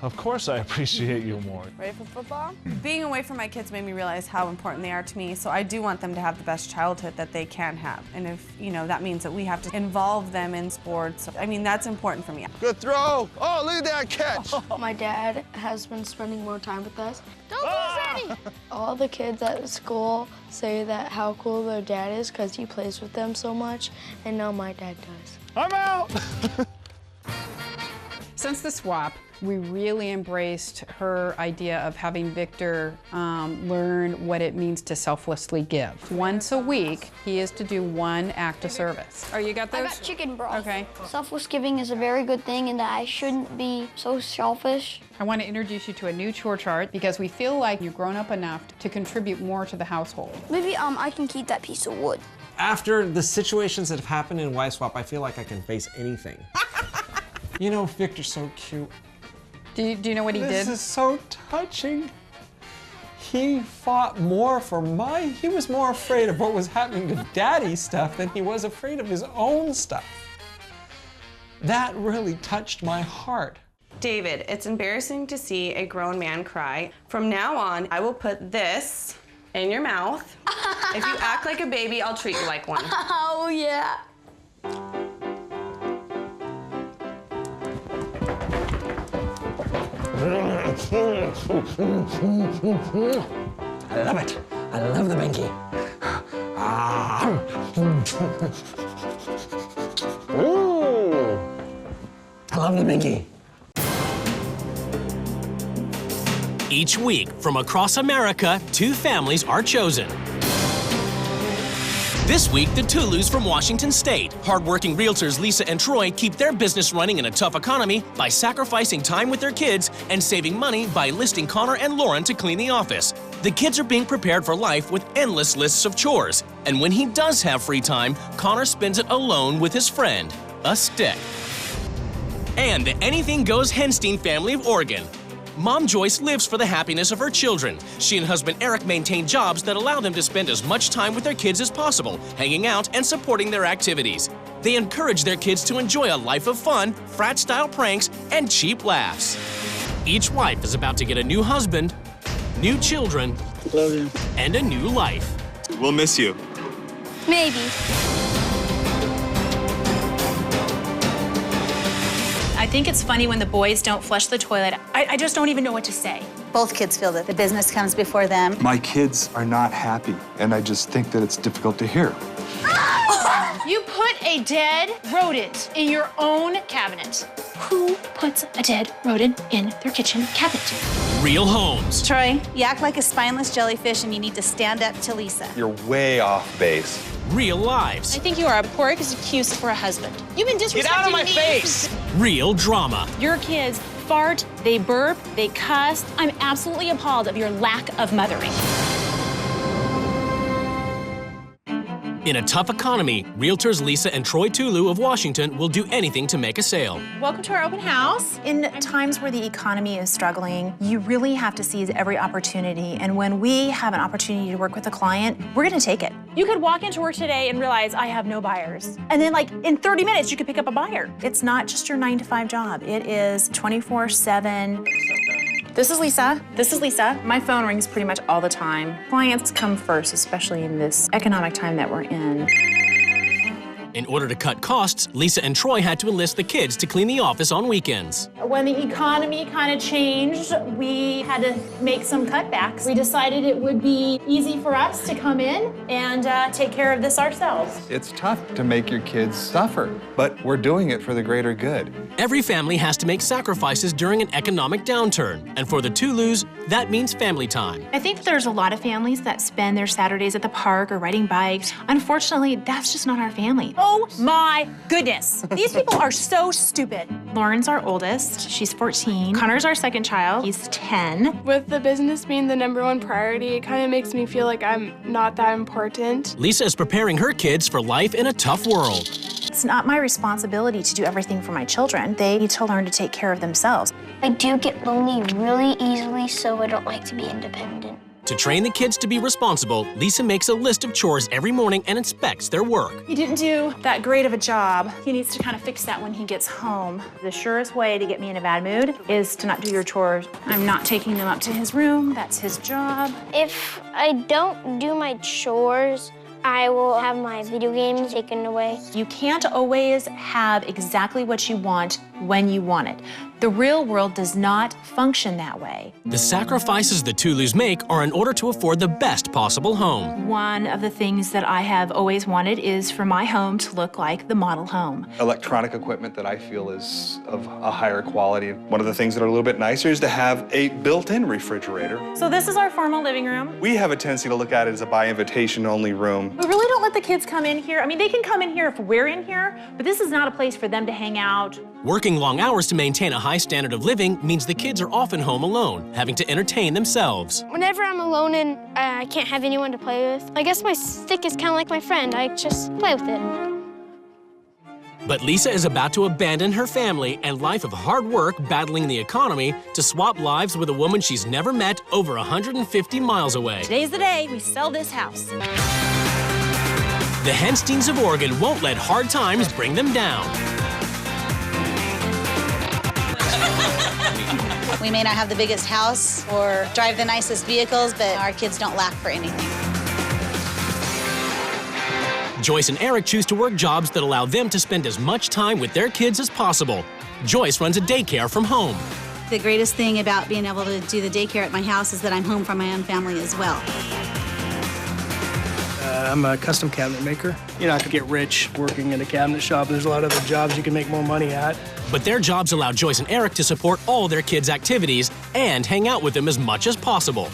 G: Of course I appreciate you more.
F: Ready for football? Being away from my kids made me realize how important they are to me, so I do want them to have the best childhood that they can have. And if, you know, that means that we have to involve them in sports, I mean, that's important for me.
M: Good throw. Oh, look at that catch.
I: My dad has been spending more time with us. Don't lose any! All the kids at school say that how cool their dad is because he plays with them so much, and now my dad does.
G: I'm out!
B: Since the swap, we really embraced her idea of having Victor learn what it means to selflessly give. Once a week, he is to do one act of service. Oh, you got those?
C: I got chicken broth.
B: Okay.
C: Selfless giving is a very good thing in that I shouldn't be so selfish.
B: I want to introduce you to a new chore chart because we feel like you've grown up enough to contribute more to the household.
C: Maybe I can keep that piece of wood.
H: After the situations that have happened in Wife Swap, I feel like I can face anything. You know, Victor's so cute.
B: Do you know what he did?
H: This is so touching. He fought more for he was more afraid of what was happening to Daddy's stuff than he was afraid of his own stuff. That really touched my heart.
F: David, it's embarrassing to see a grown man cry. From now on, I will put this in your mouth. If you act like a baby, I'll treat you like one.
C: Oh, yeah.
H: I love it. I love the binky. I love the binky.
A: Each week, from across America, 2 families are chosen. This week, the Tulus from Washington State. Hardworking realtors Lisa and Troy keep their business running in a tough economy by sacrificing time with their kids and saving money by enlisting Connor and Lauren to clean the office. The kids are being prepared for life with endless lists of chores. And when he does have free time, Connor spends it alone with his friend, a stick. And the Anything Goes Henstein family of Oregon. Mom Joyce lives for the happiness of her children. She and husband Eric maintain jobs that allow them to spend as much time with their kids as possible, hanging out and supporting their activities. They encourage their kids to enjoy a life of fun, frat-style pranks, and cheap laughs. Each wife is about to get a new husband, new children,
O: love you,
A: and a new life.
O: We'll miss you.
C: Maybe.
P: I think it's funny when the boys don't flush the toilet. I just don't even know what to say.
Q: Both kids feel that the business comes before them.
R: My kids are not happy, and I just think that it's difficult to hear.
P: You put a dead rodent in your own cabinet. Who puts a dead rodent in their kitchen cabinet?
A: Real homes.
Q: Troy, you act like a spineless jellyfish and you need to stand up to Lisa.
R: You're way off base.
A: Real lives.
P: I think you are a poor excuse for a husband. You've been disrespecting me.
A: Get out of my face! Real drama.
P: Your kids fart, they burp, they cuss. I'm absolutely appalled of your lack of mothering.
A: In a tough economy, realtors Lisa and Troy Tulu of Washington will do anything to make a sale.
P: Welcome to our open house. In times where the economy is struggling, you really have to seize every opportunity. And when we have an opportunity to work with a client, we're gonna take it. You could walk into work today and realize I have no buyers. And then like in 30 minutes, you could pick up a buyer. It's not just your 9-to-5 job. It is 24/7. This is Lisa. This is Lisa. My phone rings pretty much all the time. Clients come first, especially in this economic time that we're in.
A: In order to cut costs, Lisa and Troy had to enlist the kids to clean the office on weekends.
P: When the economy kind of changed, we had to make some cutbacks. We decided it would be easy for us to come in and take care of this ourselves.
R: It's tough to make your kids suffer, but we're doing it for the greater good.
A: Every family has to make sacrifices during an economic downturn, and for the Tulus, that means family time.
P: I think there's a lot of families that spend their Saturdays at the park or riding bikes. Unfortunately, that's just not our family. Oh my goodness. These people are so stupid. Lauren's our oldest. She's 14. Connor's our second child. He's 10.
O: With the business being the #1 priority, it kind of makes me feel like I'm not that important.
A: Lisa is preparing her kids for life in a tough world.
P: It's not my responsibility to do everything for my children. They need to learn to take care of themselves.
C: I do get lonely really easily, so I don't like to be independent.
A: To train the kids to be responsible, Lisa makes a list of chores every morning and inspects their work.
P: He didn't do that great of a job. He needs to kind of fix that when he gets home. The surest way to get me in a bad mood is to not do your chores. I'm not taking them up to his room. That's his job.
C: If I don't do my chores, I will have my video games taken away.
P: You can't always have exactly what you want when you want it. The real world does not function that way.
A: The sacrifices the Tulus make are in order to afford the best possible home.
P: One of the things that I have always wanted is for my home to look like the model home.
R: Electronic equipment that I feel is of a higher quality. One of the things that are a little bit nicer is to have a built-in refrigerator.
P: So this is our formal living room.
R: We have a tendency to look at it as a by invitation only room.
P: We really don't let the kids come in here. I mean, they can come in here if we're in here, but this is not a place for them to hang out.
A: Working long hours to maintain a high standard of living means the kids are often home alone, having to entertain themselves.
C: Whenever I'm alone and I can't have anyone to play with, I guess my stick is kind of like my friend. I just play with it.
A: But Lisa is about to abandon her family and life of hard work battling the economy to swap lives with a woman she's never met over 150 miles away.
P: Today's the day we sell this house.
A: The Hensteins of Oregon won't let hard times bring them down.
Q: We may not have the biggest house or drive the nicest vehicles, but our kids don't lack for anything.
A: Joyce and Eric choose to work jobs that allow them to spend as much time with their kids as possible. Joyce runs a daycare from home.
Q: The greatest thing about being able to do the daycare at my house is that I'm home from my own family as well.
S: I'm a custom cabinet maker. You're not gonna get rich working in a cabinet shop. There's a lot of other jobs you can make more money at.
A: But their jobs allow Joyce and Eric to support all their kids' activities and hang out with them as much as possible.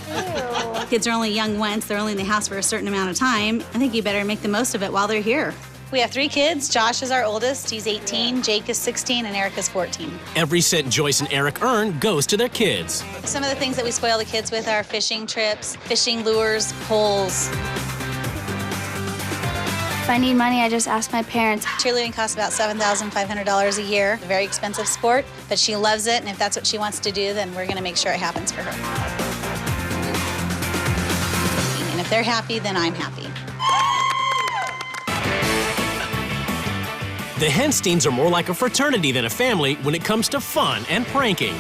Q: Kids are only young once. They're only in the house for a certain amount of time. I think you better make the most of it while they're here. We have 3 kids. Josh is our oldest. He's 18. Jake is 16, and Eric is 14.
A: Every cent Joyce and Eric earn goes to their kids.
Q: Some of the things that we spoil the kids with are fishing trips, fishing lures, poles.
C: If I need money, I just ask my parents.
Q: Cheerleading costs about $7,500 a year. A very expensive sport, but she loves it, and if that's what she wants to do, then we're going to make sure it happens for her. And if they're happy, then I'm happy.
A: The Hensteins are more like a fraternity than a family when it comes to fun and pranking.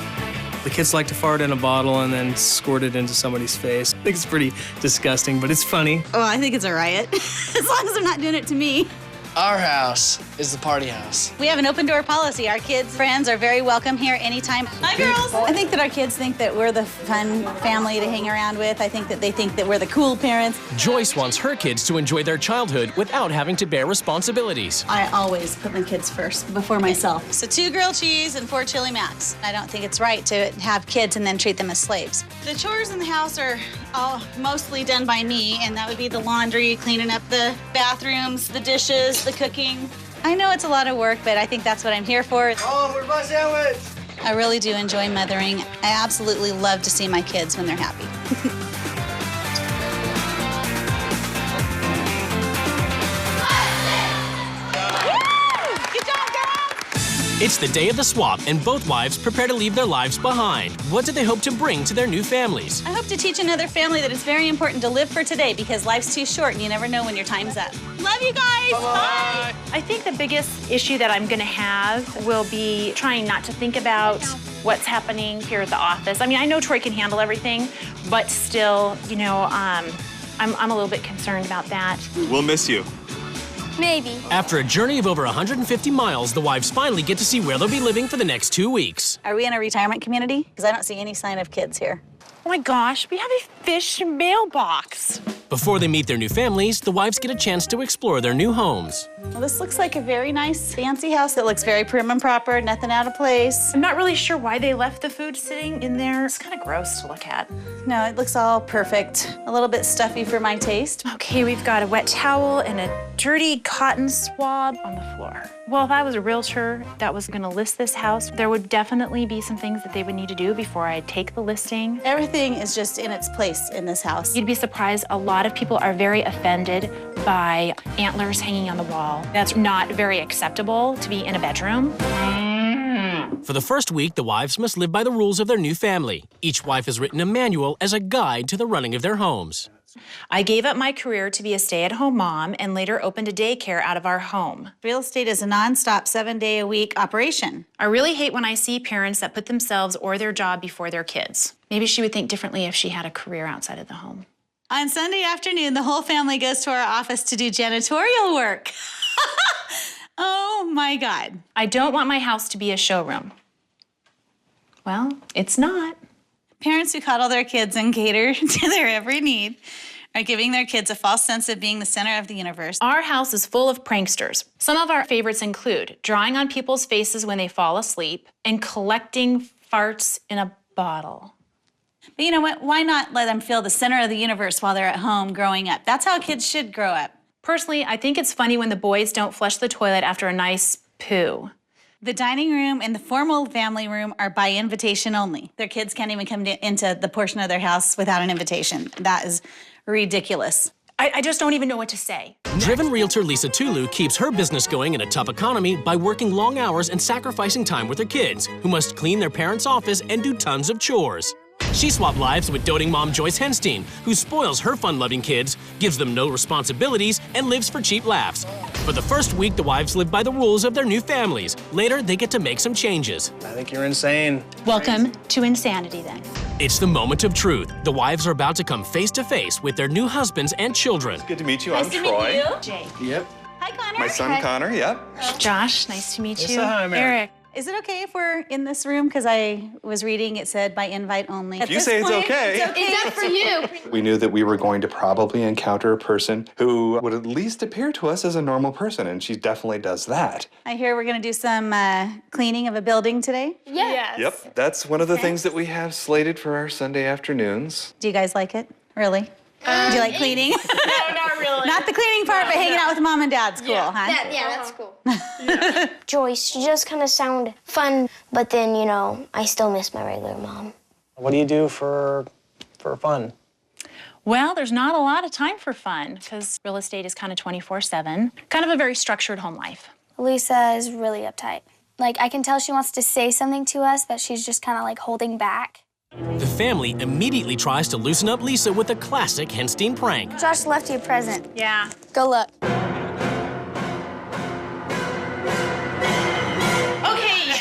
S: The kids like to fart in a bottle and then squirt it into somebody's face. I think it's pretty disgusting, but it's funny.
Q: Oh, I think it's a riot, as long as they're not doing it to me.
T: Our house is the party house.
Q: We have an open door policy. Our kids' friends are very welcome here anytime. Hi, girls. I think that our kids think that we're the fun family to hang around with. I think that they think that we're the cool parents.
A: Joyce wants her kids to enjoy their childhood without having to bear responsibilities.
Q: I always put my kids first before myself. So 2 grilled cheese and 4 chili macs. I don't think it's right to have kids and then treat them as slaves. The chores in the house are all mostly done by me, and that would be the laundry, cleaning up the bathrooms, the dishes, the cooking. I know it's a lot of work, but I think that's what I'm here for.
T: Oh, where's my sandwich?
Q: I really do enjoy mothering. I absolutely love to see my kids when they're happy.
A: It's the day of the swap, and both wives prepare to leave their lives behind. What do they hope to bring to their new families?
Q: I hope to teach another family that it's very important to live for today because life's too short and you never know when your time's up. Love you guys. Bye.
P: I think the biggest issue that I'm gonna have will be trying not to think about what's happening here at the office. I mean, I know Troy can handle everything, but still, you know, I'm a little bit concerned about that.
R: We'll miss you.
C: Maybe.
A: After a journey of over 150 miles, the wives finally get to see where they'll be living for the next 2 weeks.
Q: Are we in a retirement community? Because I don't see any sign of kids here.
P: Oh my gosh, we have a fish mailbox.
A: Before they meet their new families, the wives get a chance to explore their new homes.
Q: Well, this looks like a very nice, fancy house. It looks very prim and proper, nothing out of place.
P: I'm not really sure why they left the food sitting in there. It's kind of gross to look at.
Q: No, it looks all perfect. A little bit stuffy for my taste.
P: Okay, we've got a wet towel and a dirty cotton swab on the floor. Well, if I was a realtor that was gonna list this house, there would definitely be some things that they would need to do before I take the listing.
Q: Everything is just in its place in this house.
P: You'd be surprised, a lot of people are very offended by antlers hanging on the wall. That's not very acceptable to be in a bedroom.
A: For the first week, the wives must live by the rules of their new family. Each wife has written a manual as a guide to the running of their homes.
P: I gave up my career to be a stay-at-home mom and later opened a daycare out of our home.
Q: Real estate is a non-stop 7-day-a-week operation.
P: I really hate when I see parents that put themselves or their job before their kids. Maybe she would think differently if she had a career outside of the home.
Q: On Sunday afternoon, the whole family goes to our office to do janitorial work. Oh my God.
P: I don't want my house to be a showroom. Well, it's not.
Q: Parents who coddle their kids and cater to their every need are giving their kids a false sense of being the center of the universe.
P: Our house is full of pranksters. Some of our favorites include drawing on people's faces when they fall asleep and collecting farts in a bottle.
Q: But you know what? Why not let them feel the center of the universe while they're at home growing up? That's how kids should grow up.
P: Personally, I think it's funny when the boys don't flush the toilet after a nice poo.
Q: The dining room and the formal family room are by invitation only. Their kids can't even come into the portion of their house without an invitation. That is ridiculous.
P: I just don't even know what to say.
A: Driven realtor Lisa Tulu keeps her business going in a tough economy by working long hours and sacrificing time with her kids, who must clean their parents' office and do tons of chores. She swapped lives with doting mom Joyce Henstein, who spoils her fun-loving kids, gives them no responsibilities, and lives for cheap laughs. For the first week, the wives live by the rules of their new families. Later, they get to make some changes.
S: I think you're insane.
P: Welcome to insanity, then.
A: It's the moment of truth. The wives are about to come face-to-face with their new husbands and children.
R: Good to meet you.
Q: Nice
R: I'm
Q: to
R: Troy.
Q: meet you.
P: Jay.
S: Yep.
Q: Hi, Connor.
R: My son Connor, yep.
P: Josh, nice to meet you.
S: Hi, Mary.
P: Eric.
Q: Is it okay if we're in this room? Because I was reading, it said by invite only.
R: If you say it's okay.
C: It's up for you.
R: We knew that we were going to probably encounter a person who would at least appear to us as a normal person, and she definitely does that.
Q: I hear we're going to do some cleaning of a building today.
C: Yes.
R: Yep, that's one of the things that we have slated for our Sunday afternoons.
Q: Do you guys like it? Really? Do you like cleaning?
O: No, not really.
Q: Not the cleaning part, but hanging out with mom and dad's cool, huh?
C: That's cool. Joyce, she just kind of sound fun, but then, you know, I still miss my regular mom.
S: What do you do for fun?
P: Well, there's not a lot of time for fun because real estate is kind of 24/7. Kind of a very structured home life.
C: Lisa is really uptight. Like, I can tell she wants to say something to us, but she's just kind of like holding back.
A: The family immediately tries to loosen up Lisa with a classic Henstein prank.
C: Josh left you a present.
P: Yeah.
C: Go look.
P: Okay, yeah,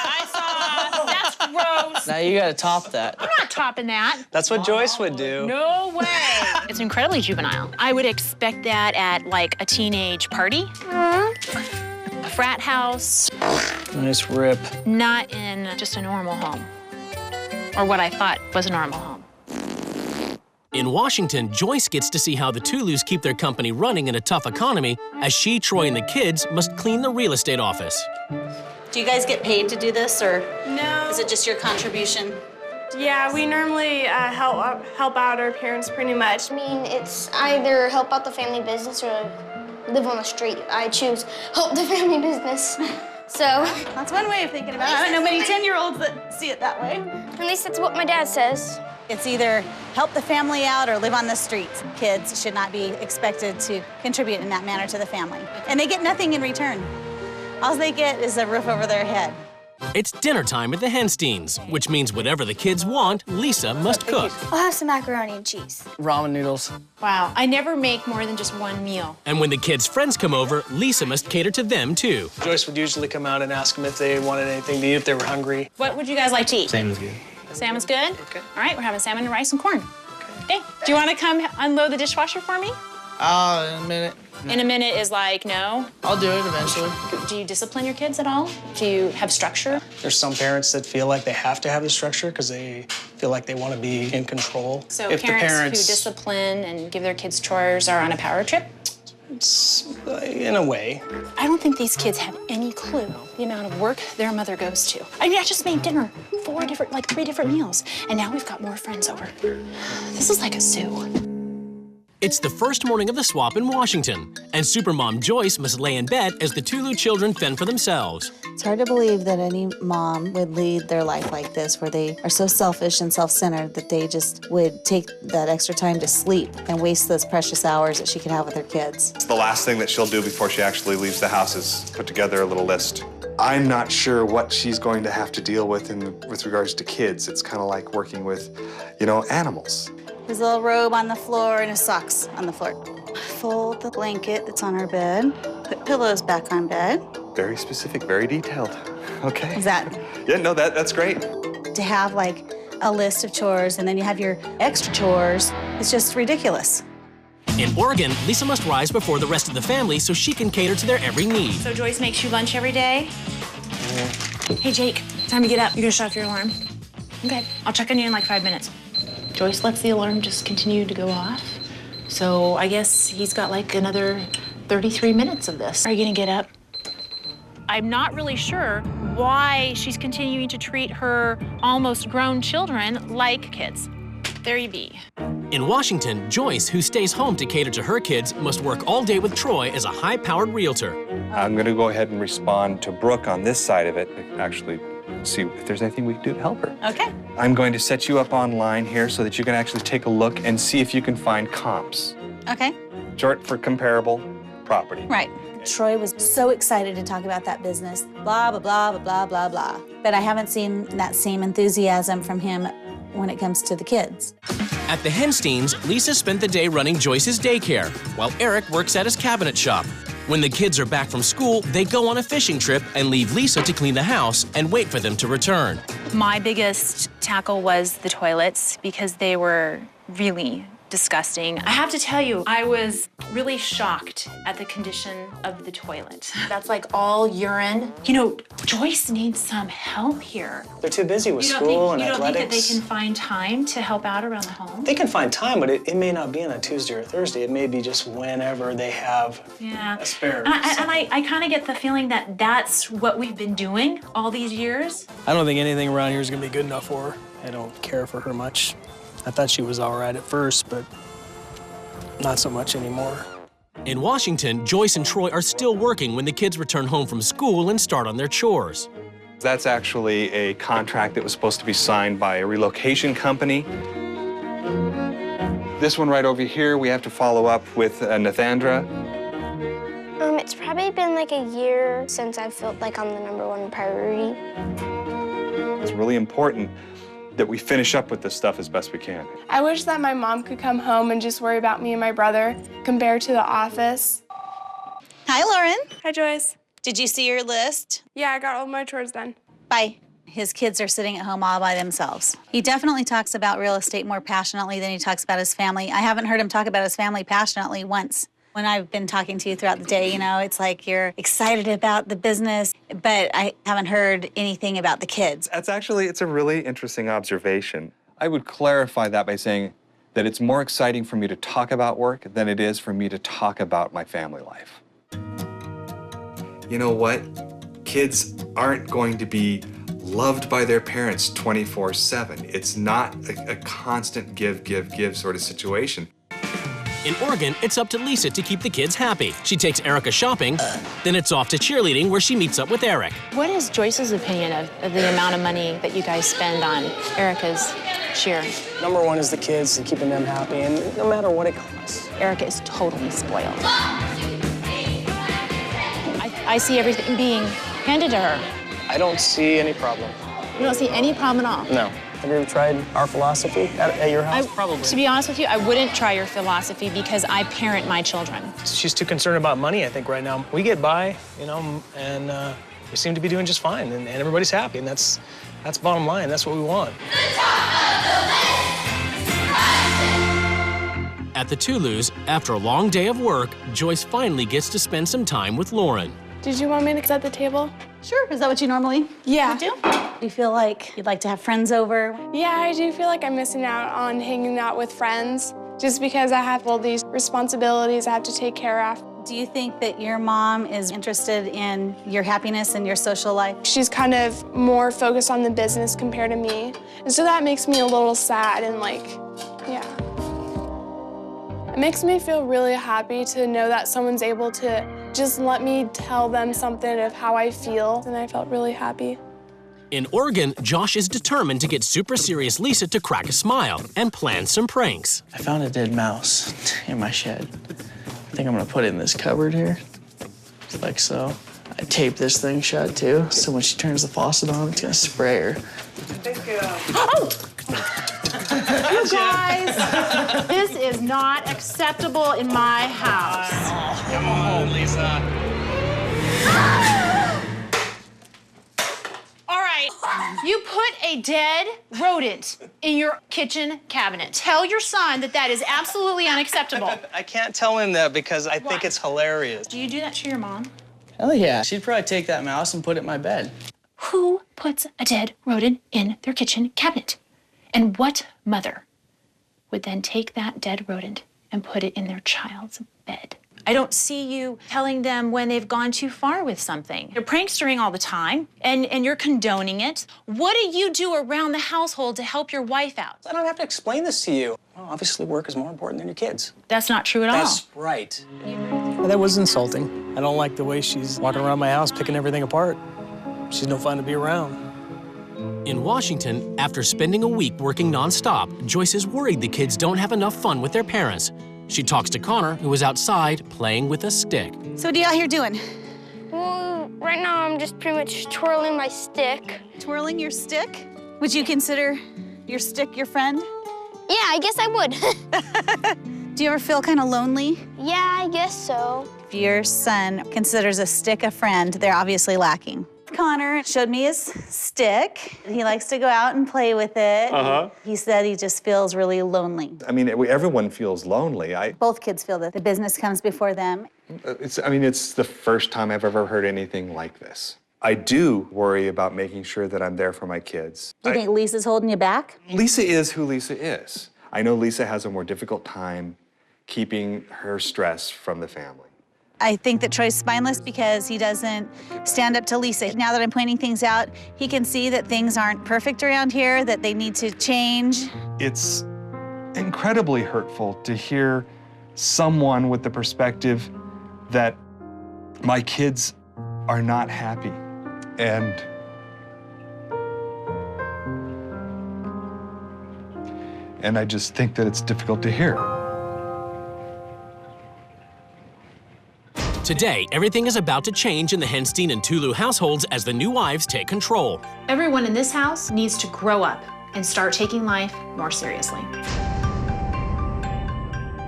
P: I saw. That's gross.
S: Now you gotta top that.
P: I'm not topping that.
S: That's what Joyce would do.
P: No way. It's incredibly juvenile. I would expect that at like a teenage party, a frat house,
S: Nice rip.
P: not in just a normal home. Or what I thought was a normal home.
A: In Washington, Joyce gets to see how the Tulus keep their company running in a tough economy as she, Troy, and the kids must clean the real estate office.
Q: Do you guys get paid to do this, or
O: No.
Q: is it just your contribution?
O: Yeah, we normally help out our parents pretty much.
C: I mean, it's either help out the family business or live on the street. I choose help the family business. So,
Q: That's one way of thinking about it. I don't know many 10-year-olds that see it that way.
C: at least that's what my dad says.
Q: It's either help the family out or live on the streets. Kids should not be expected to contribute in that manner to the family. And they get nothing in return. All they get is a roof over their head.
A: It's dinner time at the Hensteins, which means whatever the kids want, Lisa must cook.
C: I'll have some macaroni and cheese.
S: Ramen noodles.
P: Wow, I never make more than just one meal.
A: And when the kids' friends come over, Lisa must cater to them too.
S: Joyce would usually come out and ask them if they wanted anything to eat, if they were hungry.
P: What would you guys like to eat?
S: Same as good.
P: Salmon's good? Okay. All right, we're having salmon and rice and corn. Okay. Do you want to come unload the dishwasher for me?
S: In a minute.
P: In a minute is like, no.
T: I'll do it eventually.
P: Do you discipline your kids at all? Do you have structure?
T: There's some parents that feel like they have to have the structure because they feel like they want to be in control.
P: So parents who discipline and give their kids chores are on a power trip?
T: In a way.
P: I don't think these kids have any clue the amount of work their mother goes to. I mean, I just made dinner, 3 different meals, and now we've got more friends over. This is like a zoo.
A: It's the first morning of the swap in Washington, and Supermom Joyce must lay in bed as the Tulu children fend for themselves.
Q: It's hard to believe that any mom would lead their life like this, where they are so selfish and self-centered that they just would take that extra time to sleep and waste those precious hours that she could have with her kids.
R: The last thing that she'll do before she actually leaves the house is put together a little list. I'm not sure what she's going to have to deal with with regards to kids. It's kind of like working with, animals.
Q: His little robe on the floor and his socks on the floor. Fold the blanket that's on her bed. Put pillows back on bed.
R: Very specific, very detailed. Okay.
Q: Is that?
R: Yeah, no, that's great.
Q: To have like a list of chores and then you have your extra chores, it's just ridiculous.
A: In Oregon, Lisa must rise before the rest of the family so she can cater to their every need.
P: So Joyce makes you lunch every day? Hey, Jake, time to get up. You're gonna shut off your alarm? Okay, I'll check on you in like 5 minutes. Joyce lets the alarm just continue to go off. So I guess he's got like another 33 minutes of this. Are you gonna get up? I'm not really sure why she's continuing to treat her almost grown children like kids. There you be.
A: In Washington, Joyce, who stays home to cater to her kids, must work all day with Troy as a high-powered realtor.
R: I'm going to go ahead and respond to Brooke on this side of it, actually see if there's anything we can do to help her.
P: Okay.
R: I'm going to set you up online here so that you can actually take a look and see if you can find comps.
Q: Okay.
R: Short for comparable property.
Q: Right. Troy was so excited to talk about that business, blah, blah, blah, blah, blah, blah. But I haven't seen that same enthusiasm from him when it comes to the kids.
A: At the Hensteins, Lisa spent the day running Joyce's daycare, while Eric works at his cabinet shop. When the kids are back from school, they go on a fishing trip and leave Lisa to clean the house and wait for them to return.
P: My biggest tackle was the toilets because they were really disgusting. I have to tell you, I was really shocked at the condition of the toilet. That's like all urine. Joyce needs some help here.
T: They're too busy with school and athletics.
P: You don't think that they can find time to help out around the home?
T: They can find time, but it may not be on a Tuesday or Thursday. It may be just whenever they have a spare.
P: And I kind of get the feeling that that's what we've been doing all these years.
S: I don't think anything around here is gonna be good enough for her. I don't care for her much. I thought she was all right at first, but not so much anymore.
A: In Washington, Joyce and Troy are still working when the kids return home from school and start on their chores.
R: That's actually a contract that was supposed to be signed by a relocation company. This one right over here, we have to follow up with Nathandra.
C: It's probably been like a year since I felt like I'm the #1 priority.
R: It's really important that we finish up with this stuff as best we can.
O: I wish that my mom could come home and just worry about me and my brother compared to the office.
Q: Hi, Lauren.
O: Hi, Joyce.
Q: Did you see your list?
O: Yeah, I got all my chores done.
Q: Bye. His kids are sitting at home all by themselves. He definitely talks about real estate more passionately than he talks about his family. I haven't heard him talk about his family passionately once. When I've been talking to you throughout the day, it's like you're excited about the business, but I haven't heard anything about the kids.
R: It's a really interesting observation. I would clarify that by saying that it's more exciting for me to talk about work than it is for me to talk about my family life. You know what? Kids aren't going to be loved by their parents 24/7. It's not a constant give sort of situation.
A: In Oregon, it's up to Lisa to keep the kids happy. She takes Erica shopping, then it's off to cheerleading where she meets up with Eric.
P: What is Joyce's opinion of the amount of money that you guys spend on Erica's cheer?
T: #1 is the kids and keeping them happy, and no matter what it costs.
P: Erica is totally spoiled. I see everything being handed to her.
T: I don't see any problem.
P: You don't see any problem at all?
T: No. Have you ever tried our philosophy at your house?
P: Probably. To be honest with you, I wouldn't try your philosophy because I parent my children.
S: She's too concerned about money, I think, right now. We get by, and we seem to be doing just fine, and everybody's happy, and that's bottom line. That's what we want.
A: At the Toulouse, after a long day of work, Joyce finally gets to spend some time with Lauren.
O: Did you want me to set the table?
Q: Sure. Is that what you normally do? Do you feel like you'd like to have friends over?
O: Yeah, I do feel like I'm missing out on hanging out with friends just because I have all these responsibilities I have to take care of.
Q: Do you think that your mom is interested in your happiness and your social life?
O: She's kind of more focused on the business compared to me. And so that makes me a little sad and like, yeah. It makes me feel really happy to know that someone's able to just let me tell them something of how I feel, and I felt really happy.
A: In Oregon, Josh is determined to get super serious Lisa to crack a smile and plan some pranks.
T: I found a dead mouse in my shed. I think I'm gonna put it in this cupboard here, like so. I tape this thing shut too, so when she turns the faucet on, it's gonna spray her.
P: Oh! You guys, this is not acceptable in my house.
T: Oh, come on, Lisa.
P: All right, you put a dead rodent in your kitchen cabinet. Tell your son that that is absolutely unacceptable.
T: I can't tell him that because I think it's hilarious.
P: Do you do that to your mom?
T: Hell yeah. She'd probably take that mouse and put it in my bed.
P: Who puts a dead rodent in their kitchen cabinet? And what mother would then take that dead rodent and put it in their child's bed? I don't see you telling them when they've gone too far with something. You're prankstering all the time, and you're condoning it. What do you do around the household to help your wife out?
T: I don't have to explain this to you. Well, obviously, work is more important than your kids.
P: That's not true at all.
T: That's right.
S: That was insulting. I don't like the way she's walking around my house picking everything apart. She's no fun to be around.
A: In Washington, after spending a week working nonstop, Joyce is worried the kids don't have enough fun with their parents. She talks to Connor, who is outside playing with a stick.
Q: So what are you out here doing?
C: Well, right now I'm just pretty much twirling my stick.
Q: Twirling your stick? Would you consider your stick your friend?
C: Yeah, I guess I would.
Q: Do you ever feel kind of lonely?
C: Yeah, I guess so.
Q: If your son considers a stick a friend, they're obviously lacking. Connor showed me his stick. He likes to go out and play with it. He said he just feels really lonely.
R: I mean, everyone feels lonely.
Q: Both kids feel that the business comes before them.
R: It's the first time I've ever heard anything like this. I do worry about making sure that I'm there for my kids.
Q: Do you think Lisa's holding you back?
R: Lisa is who Lisa is. I know Lisa has a more difficult time keeping her stress from the family.
Q: I think that Troy's spineless because he doesn't stand up to Lisa. Now that I'm pointing things out, he can see that things aren't perfect around here, that they need to change.
R: It's incredibly hurtful to hear someone with the perspective that my kids are not happy. And I just think that it's difficult to hear.
A: Today, everything is about to change in the Henstein and Tulu households as the new wives take control.
P: Everyone in this house needs to grow up and start taking life more seriously.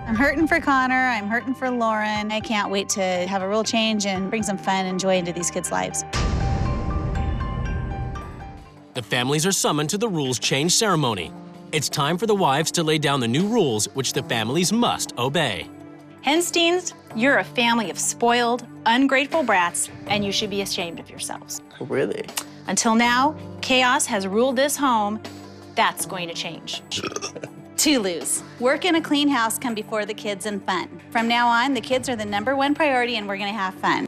Q: I'm hurting for Connor, I'm hurting for Lauren. I can't wait to have a real change and bring some fun and joy into these kids' lives.
A: The families are summoned to the rules change ceremony. It's time for the wives to lay down the new rules which the families must obey.
P: Hensteins, you're a family of spoiled, ungrateful brats, and you should be ashamed of yourselves.
T: Oh, really?
P: Until now, chaos has ruled this home. That's going to change.
Q: Toulouse. Work in a clean house come before the kids and fun. From now on, the kids are the #1 priority and we're gonna have fun.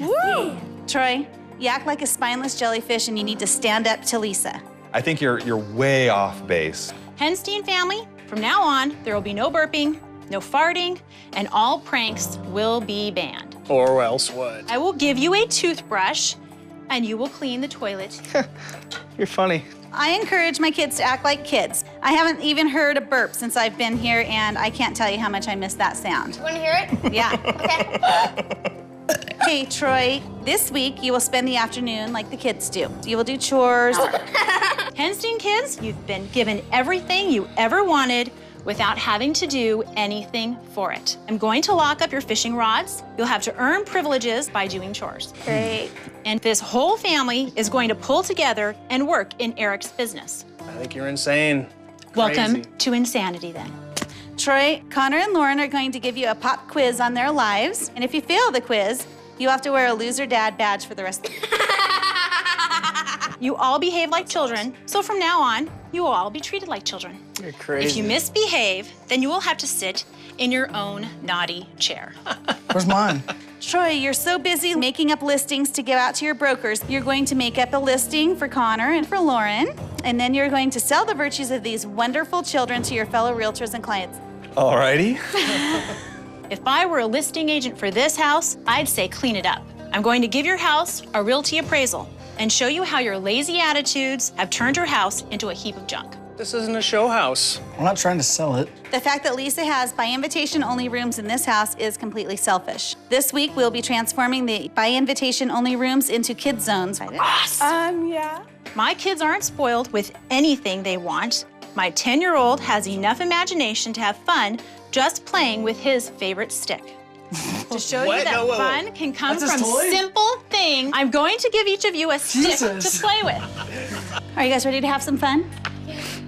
Q: Woo! Troy, you act like a spineless jellyfish and you need to stand up to Lisa.
R: I think you're way off base.
P: Henstein family, from now on, there will be no burping, no farting, and all pranks will be banned.
S: Or else what?
P: I will give you a toothbrush, and you will clean the toilet.
T: You're funny.
Q: I encourage my kids to act like kids. I haven't even heard a burp since I've been here, and I can't tell you how much I miss that sound.
C: You want to hear it?
Q: Yeah. Okay. Okay, Troy, this week you will spend the afternoon like the kids do. You will do chores.
P: Henstein kids, you've been given everything you ever wanted without having to do anything for it. I'm going to lock up your fishing rods. You'll have to earn privileges by doing chores.
C: Great.
P: And this whole family is going to pull together and work in Eric's business.
T: I think you're insane.
P: Welcome
T: Crazy.
P: to insanity, then.
Q: Troy, Connor, and Lauren are going to give you a pop quiz on their lives. And if you fail the quiz, you have to wear a loser dad badge for the rest of the year. You all behave like children, so from now on, you will all be treated like children.
T: You're crazy.
P: If you misbehave, then you will have to sit in your own naughty chair.
T: Where's mine?
Q: Troy, you're so busy making up listings to give out to your brokers. You're going to make up a listing for Connor and for Lauren, and then you're going to sell the virtues of these wonderful children to your fellow realtors and clients.
R: Alrighty.
P: If I were a listing agent for this house, I'd say clean it up. I'm going to give your house a realty appraisal and show you how your lazy attitudes have turned your house into a heap of junk.
S: This isn't a show house.
T: I'm not trying to sell it.
Q: The fact that Lisa has by invitation only rooms in this house is completely selfish. This week, we'll be transforming the by invitation only rooms into kid zones.
O: Awesome.
P: Yeah. My kids aren't spoiled with anything they want. My 10-year-old has enough imagination to have fun just playing with his favorite stick. To show you that fun can come from simple things, I'm going to give each of you a stick to play with.
Q: Are you guys ready to have some fun?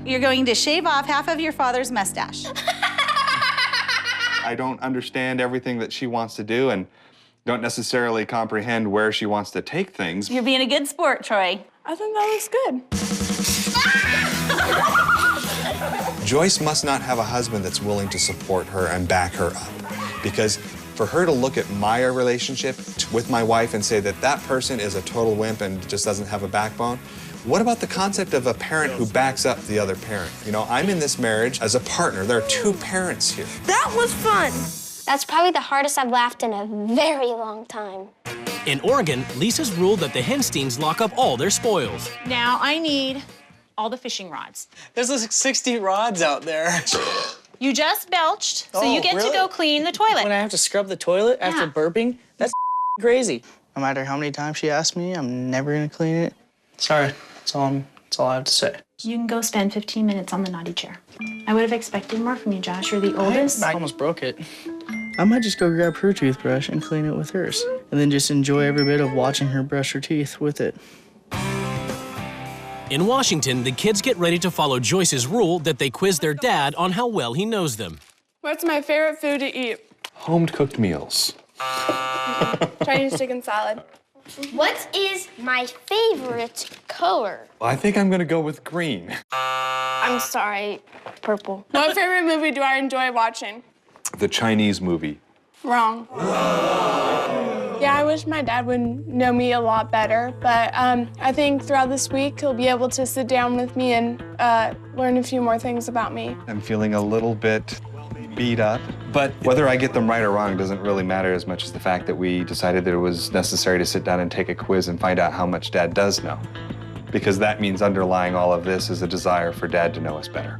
Q: You're going to shave off half of your father's mustache.
R: I don't understand everything that she wants to do and don't necessarily comprehend where she wants to take things.
Q: You're being a good sport, Troy.
O: I think that looks good.
R: Joyce must not have a husband that's willing to support her and back her up. Because for her to look at my relationship with my wife and say that that person is a total wimp and just doesn't have a backbone, what about the concept of a parent who backs up the other parent? You know, I'm in this marriage as a partner. There are two parents here.
C: That was fun. That's probably the hardest I've laughed in a very long time.
A: In Oregon, Lisa's ruled that the Hensteins lock up all their spoils.
P: Now I need all the fishing rods.
S: There's like 60 rods out there.
P: You just belched, so you get to go clean the toilet.
T: When I have to scrub the toilet after burping, that's crazy. No matter how many times she asks me, I'm never gonna clean it. Sorry, that's all I have to say.
P: You can go spend 15 minutes on the naughty chair. I would have expected more from you, Josh. You're the oldest.
T: I almost broke it. I might just go grab her toothbrush and clean it with hers, and then just enjoy every bit of watching her brush her teeth with it.
A: In Washington, the kids get ready to follow Joyce's rule that they quiz their dad on how well he knows them.
O: What's my favorite food to eat?
R: Home-cooked meals.
O: Chinese chicken salad.
C: What is my favorite color?
R: I think I'm gonna go with green.
C: I'm sorry, purple.
O: What favorite movie do I enjoy watching?
R: The Chinese movie.
O: Wrong. Yeah, I wish my dad would know me a lot better, but I think throughout this week he'll be able to sit down with me and learn a few more things about me.
R: I'm feeling a little bit beat up, but whether I get them right or wrong doesn't really matter as much as the fact that we decided that it was necessary to sit down and take a quiz and find out how much Dad does know. Because that means underlying all of this is a desire for Dad to know us better.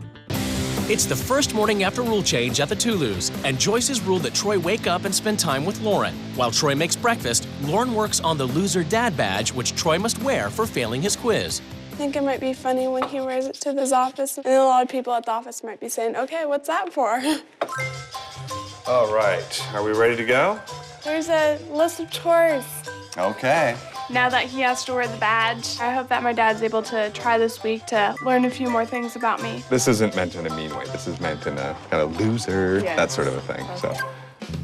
A: It's the first morning after rule change at the Toulouse, and Joyce has ruled that Troy wake up and spend time with Lauren. While Troy makes breakfast, Lauren works on the loser dad badge, which Troy must wear for failing his quiz.
O: I think it might be funny when he wears it to his office, and a lot of people at the office might be saying, okay, what's that for?
R: All right, are we ready to go?
O: There's a list of chores.
R: Okay.
O: Now that he has to wear the badge, I hope that my dad's able to try this week to learn a few more things about me.
R: This isn't meant in a mean way. This is meant in a kind of loser, that sort of a thing, so.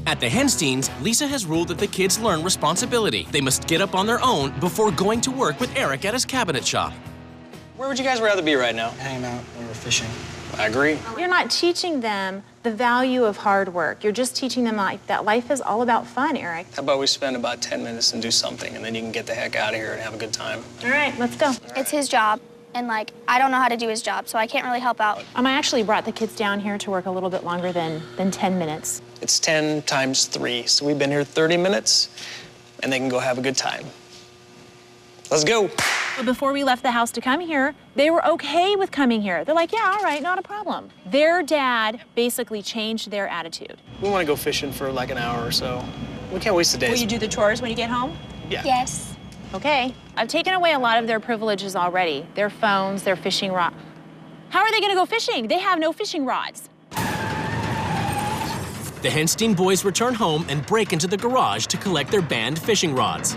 A: At the Hensteins, Lisa has ruled that the kids learn responsibility. They must get up on their own before going to work with Eric at his cabinet shop.
S: Where would you guys rather be right now? Hanging out or fishing? I agree.
P: You're not teaching them the value of hard work. You're just teaching them that life is all about fun, Eric.
S: How about we spend about 10 minutes and do something, and then you can get the heck out of here and have a good time.
P: All right, let's go.
C: It's his job, and I don't know how to do his job, so I can't really help out.
P: I actually brought the kids down here to work a little bit longer than 10 minutes.
S: It's 10 times 3, so we've been here 30 minutes, and they can go have a good time. Let's go.
P: Before we left the house to come here, they were okay with coming here. They're like, yeah, all right, not a problem. Their dad basically changed their attitude.
S: We want to go fishing for like an hour or so. We can't waste the day.
P: Will you do the chores when you get home?
S: Yeah.
C: Yes.
P: Okay. I've taken away a lot of their privileges already. Their phones, their fishing rod. How are they gonna go fishing? They have no fishing rods.
A: The Henstein boys return home and break into the garage to collect their banned fishing rods.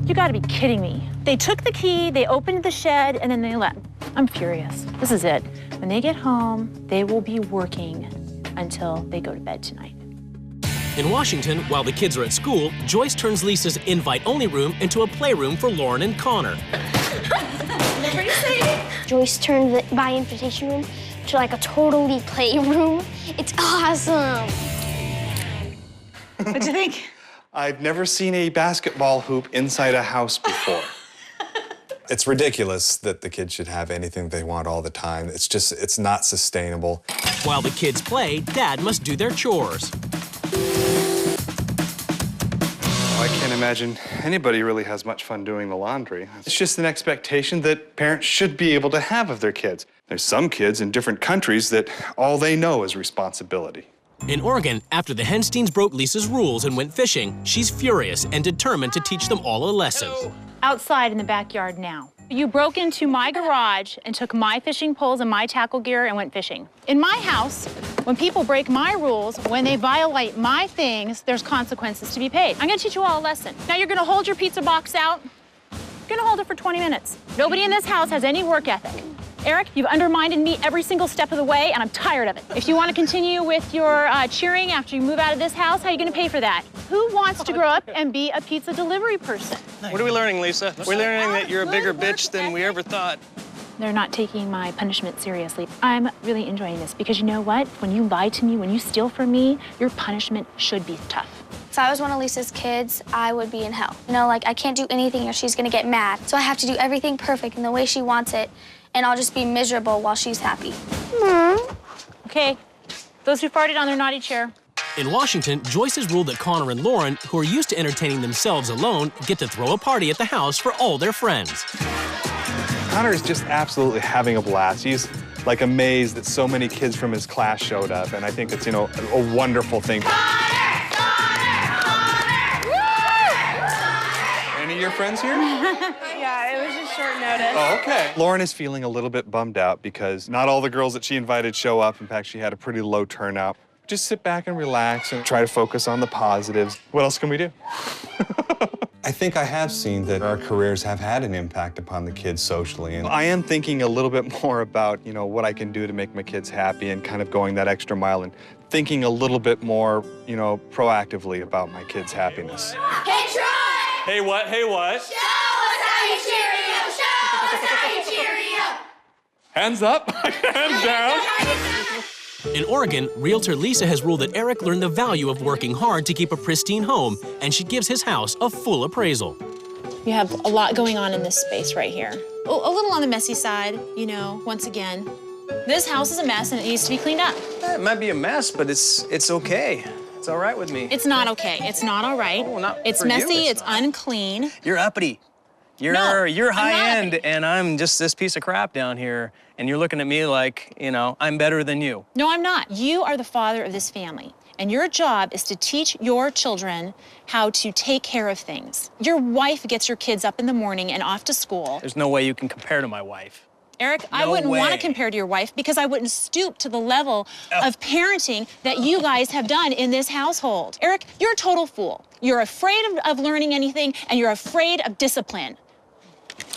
P: You gotta be kidding me. They took the key, they opened the shed, and then they left. I'm furious. This is it. When they get home, they will be working until they go to bed tonight.
A: In Washington, while the kids are at school, Joyce turns Lisa's invite-only room into a playroom for Lauren and Connor.
C: Pretty safe. Joyce turned the my invitation room to like a totally playroom. It's awesome.
P: What'd you think?
R: I've never seen a basketball hoop inside a house before.
U: It's ridiculous that the kids should have anything they want all the time. It's not sustainable.
A: While the kids play, Dad must do their chores.
R: I can't imagine anybody really has much fun doing the laundry. It's just an expectation that parents should be able to have of their kids. There's some kids in different countries that all they know is responsibility.
A: In Oregon, after the Hensteins broke Lisa's rules and went fishing, she's furious and determined to teach them all a lesson.
P: Outside in the backyard now. You broke into my garage and took my fishing poles and my tackle gear and went fishing. In my house, when people break my rules, when they violate my things, there's consequences to be paid. I'm gonna teach you all a lesson. Now you're gonna hold your pizza box out. You're gonna hold it for 20 minutes. Nobody in this house has any work ethic. Eric, you've undermined me every single step of the way, and I'm tired of it. If you want to continue with your cheering after you move out of this house, how are you going to pay for that? Who wants to grow up and be a pizza delivery person?
S: What are we learning, Lisa? We're learning that you're a bigger bitch than we ever thought.
P: They're not taking my punishment seriously. I'm really enjoying this because you know what? When you lie to me, when you steal from me, your punishment should be tough.
C: If I was one of Lisa's kids, I would be in hell. You know, like I can't do anything or she's gonna get mad. So I have to do everything perfect in the way she wants it, and I'll just be miserable while she's happy.
P: Okay, those who farted on their naughty chair.
A: In Washington, Joyce has ruled that Connor and Lauren, who are used to entertaining themselves alone, get to throw a party at the house for all their friends.
R: Connor is just absolutely having a blast. He's like amazed that so many kids from his class showed up, and I think it's, you know, a wonderful thing. Any of your friends here?
F: Yeah, it was just short notice.
R: Oh, okay. Lauren is feeling a little bit bummed out because not all the girls that she invited show up. In fact, she had a pretty low turnout. Just sit back and relax and try to focus on the positives. What else can we do?
U: I think I have seen that our careers have had an impact upon the kids socially. And
R: I am thinking a little bit more about, you know, what I can do to make my kids happy and kind of going that extra mile and thinking a little bit more, you know, proactively about my kids' happiness.
C: Hey, Troy!
R: Hey, what? Hey, what?
C: Show us how you cheery up! Show us how you cheery up!
R: Hands up, hands down.
A: In Oregon, realtor Lisa has ruled that Eric learned the value of working hard to keep a pristine home, and she gives his house a full appraisal.
P: You have a lot going on in this space right here. A little on the messy side, you know, once again. This house is a mess and it needs to be cleaned up.
S: It might be a mess, but it's okay. It's all right with me.
P: It's not okay. It's not all right.
S: Oh, not
P: it's
S: for you,
P: messy,
S: it's
P: it's unclean.
S: You're uppity. You're high end, and I'm just this piece of crap down here. And you're looking at me like, you know, I'm better than you.
P: No, I'm not. You are the father of this family. And your job is to teach your children how to take care of things. Your wife gets your kids up in the morning and off to school.
S: There's no way you can compare to my wife.
P: Eric, I wouldn't want to compare to your wife because I wouldn't stoop to the level of parenting that you guys have done in this household. Eric, you're a total fool. You're afraid of learning anything, and you're afraid of discipline.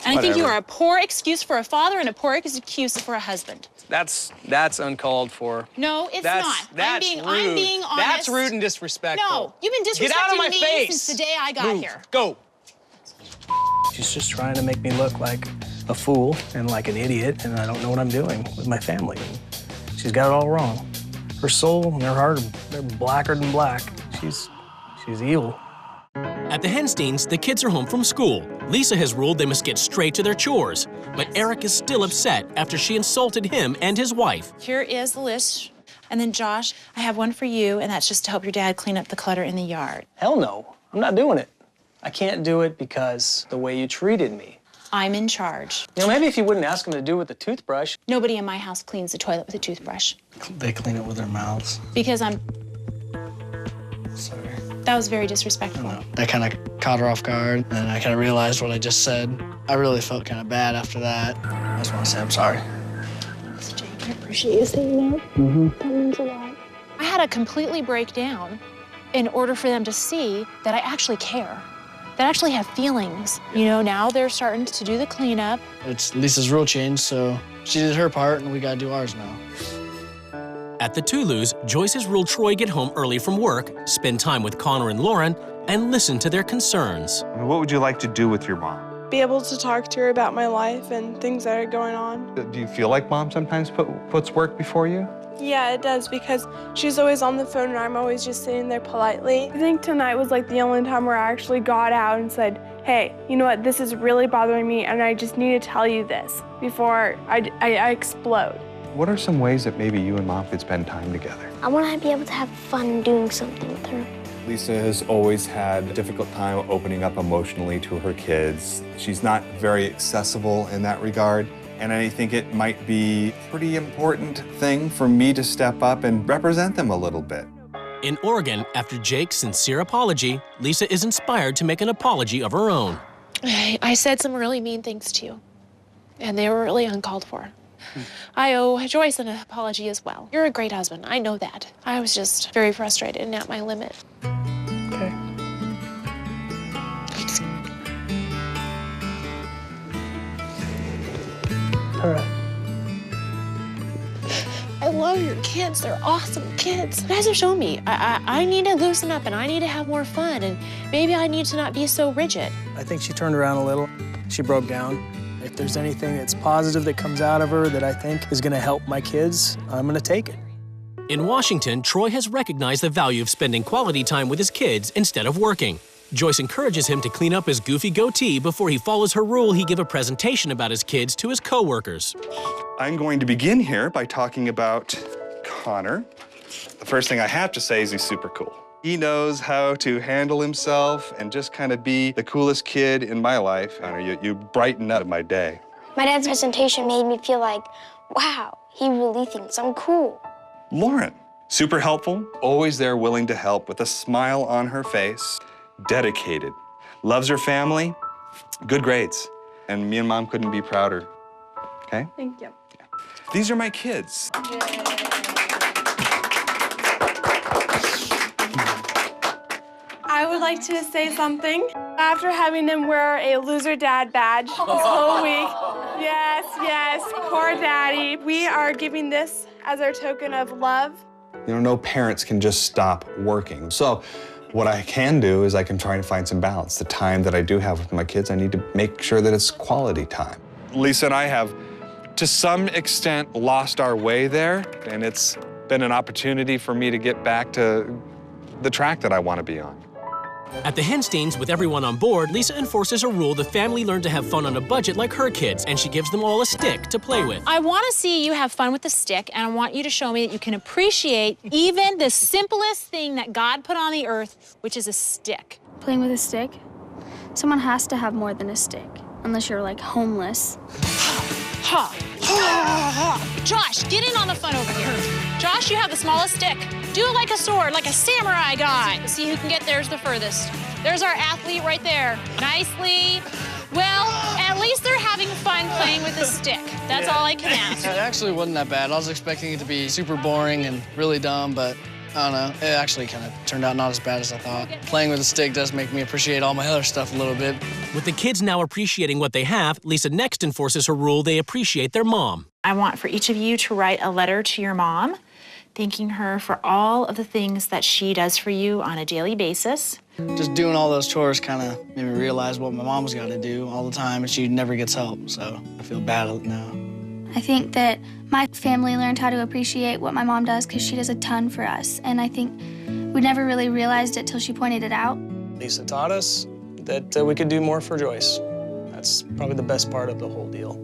P: And I think you are a poor excuse for a father and a poor excuse for a husband.
S: That's uncalled for.
P: No, it's not.
S: That's
P: I'm
S: rude.
P: being honest.
S: That's rude and disrespectful.
P: No, you've been disrespecting
S: Get out of my
P: me
S: face.
P: since the day I got
S: Move.
P: here.
S: Go. She's just trying to make me look like a fool and like an idiot, and I don't know what I'm doing with my family. She's got it all wrong. Her soul and her heart, they're blacker than black. She's evil.
A: At the Hensteins, the kids are home from school. Lisa has ruled they must get straight to their chores, but Eric is still upset after she insulted him and his wife.
P: Here is the list. And then, Josh, I have one for you, and that's just to help your dad clean up the clutter in the yard.
S: Hell no, I'm not doing it. I can't do it because the way you treated me.
P: I'm in charge.
S: You know, maybe if you wouldn't ask him to do it with the toothbrush.
P: Nobody in my house cleans the toilet with a toothbrush.
S: They clean it with their mouths.
P: Because I'm...
S: Sorry.
P: That was very disrespectful.
T: That kind of caught her off guard, and I kind of realized what I just said. I really felt kind of bad after that. I just want to say I'm sorry.
P: Jake, I appreciate you saying that. That means a lot. I had to completely break down in order for them to see that I actually care.
J: that actually have feelings. You know, now they're starting to do the cleanup.
S: It's Lisa's rule change, so she did her part and we gotta do ours now.
A: At the Tulus, Joyce has ruled Troy get home early from work, spend time with Connor and Lauren, and listen to their concerns.
R: What would you like to do with your mom?
O: Be able to talk to her about my life and things that are going on.
R: Do you feel like mom sometimes puts work before you?
O: Yeah, it does, because she's always on the phone and I'm always just sitting there politely. I think tonight was like the only time where I actually got out and said, hey, you know what, this is really bothering me and I just need to tell you this before I explode.
R: What are some ways that maybe you and mom could spend time together?
C: I want to be able to have fun doing something with her.
R: Lisa has always had a difficult time opening up emotionally to her kids. She's not very accessible in that regard. And I think it might be a pretty important thing for me to step up and represent them a little bit.
A: In Oregon, after Jake's sincere apology, Lisa is inspired to make an apology of her own.
J: I said some really mean things to you, and they were really uncalled for. I owe Joyce an apology as well. You're a great husband, I know that. I was just very frustrated and at my limit.
S: Okay. All right.
J: I love your kids, they're awesome kids. You guys have shown me I need to loosen up and I need to have more fun and maybe I need to not be so rigid.
S: I think she turned around a little. She broke down. If there's anything that's positive that comes out of her that I think is gonna help my kids, I'm gonna take it.
A: In Washington, Troy has recognized the value of spending quality time with his kids instead of working. Joyce encourages him to clean up his goofy goatee before he follows her rule he give a presentation about his kids to his co-workers.
R: I'm going to begin here by talking about Connor. The first thing I have to say is he's super cool. He knows how to handle himself and just kind of be the coolest kid in my life. Connor, you brighten up my day.
C: My dad's presentation made me feel like, wow, he really thinks I'm cool.
R: Lauren, super helpful, always there willing to help with a smile on her face, dedicated, loves her family, good grades. And me and mom couldn't be prouder, okay?
O: Thank you.
R: These are my kids.
O: I would like to say something. After having them wear a loser dad badge this whole week, yes, poor daddy, we are giving this as our token of love.
U: You know, no parents can just stop working. So what I can do is I can try to find some balance. The time that I do have with my kids, I need to make sure that it's quality time.
R: Lisa and I have, to some extent, lost our way there, and it's been an opportunity for me to get back to the track that I want to be on.
A: At the Hensteins, with everyone on board, Lisa enforces a rule the family learned to have fun on a budget like her kids, and she gives them all a stick to play with.
J: I want to see you have fun with the stick, and I want you to show me that you can appreciate even the simplest thing that God put on the earth, which is a stick.
V: Playing with a stick? Someone has to have more than a stick, unless you're like homeless.
J: Ha! Josh, get in on the fun over here. Josh, you have the smallest stick. Do it like a sword, like a samurai guy. See who can get theirs the furthest. There's our athlete right there. Nicely. Well, at least they're having fun playing with a stick. That's all I can ask.
S: It actually wasn't that bad. I was expecting it to be super boring and really dumb, but I don't know. It actually kind of turned out not as bad as I thought. Playing with a stick does make me appreciate all my other stuff a little bit.
A: With the kids now appreciating what they have, Lisa next enforces her rule they appreciate their mom.
P: I want for each of you to write a letter to your mom, thanking her for all of the things that she does for you on a daily basis.
S: Just doing all those chores kind of made me realize what my mom's got to do all the time, and she never gets help, so I feel bad now.
V: I think that my family learned how to appreciate what my mom does because she does a ton for us, and I think we never really realized it till she pointed it out.
S: Lisa taught us that we could do more for Joyce. That's probably the best part of the whole deal.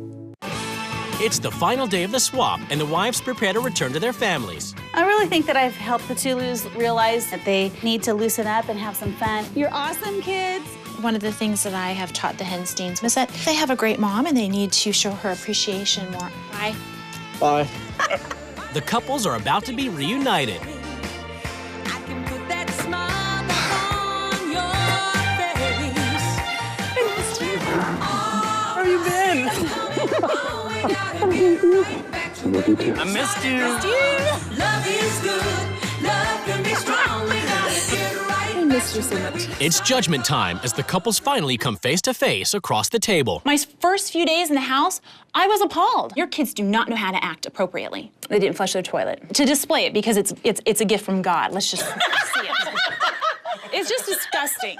A: It's the final day of the swap, and the wives prepare to return to their families.
Q: I really think that I've helped the Tulus realize that they need to loosen up and have some fun. You're awesome, kids.
J: One of the things that I have taught the Hensteins is that they have a great mom and they need to show her appreciation more. Bye.
S: Bye.
A: The couples are about to be reunited.
S: How you been? I missed you.
V: I
J: this just isn't.
A: It's judgment time as the couples finally come face to face across the table.
J: My first few days in the house, I was appalled. Your kids do not know how to act appropriately. They didn't flush their toilet. To display it because it's a gift from God. Let's just see it. It's just disgusting.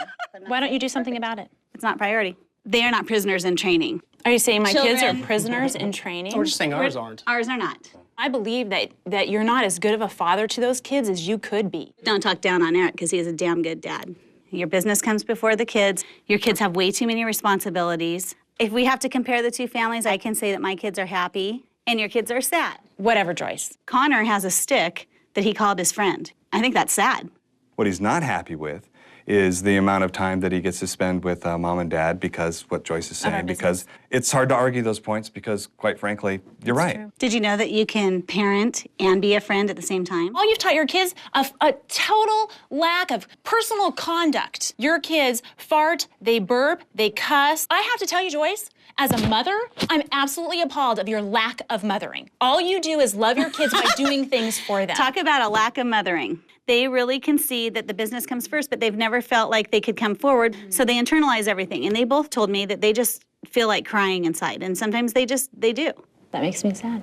J: Why don't you do something about it?
Q: It's not priority. They are not prisoners in training.
J: Are you saying my kids are
Q: Children.
J: prisoners in training?
S: We're just saying ours aren't.
Q: Ours are not.
J: I believe that you're not as good of a father to those kids as you could be.
Q: Don't talk down on Eric because he is a damn good dad. Your business comes before the kids. Your kids have way too many responsibilities. If we have to compare the two families, I can say that my kids are happy and your kids are sad.
J: Whatever, Joyce.
Q: Connor has a stick that he called his friend. I think that's sad.
R: What he's not happy with is the amount of time that he gets to spend with mom and dad because what Joyce is saying, because it's hard to argue those points because, quite frankly, you're right.
Q: True. Did you know that you can parent and be a friend at the same time?
J: All you've taught your kids a total lack of personal conduct. Your kids fart, they burp, they cuss. I have to tell you, Joyce, as a mother, I'm absolutely appalled of your lack of mothering. All you do is love your kids by doing things for them.
Q: Talk about a lack of mothering. They really can see that the business comes first, but they've never felt like they could come forward, so they internalize everything. And they both told me that they just feel like crying inside, and sometimes they do.
J: That makes me sad.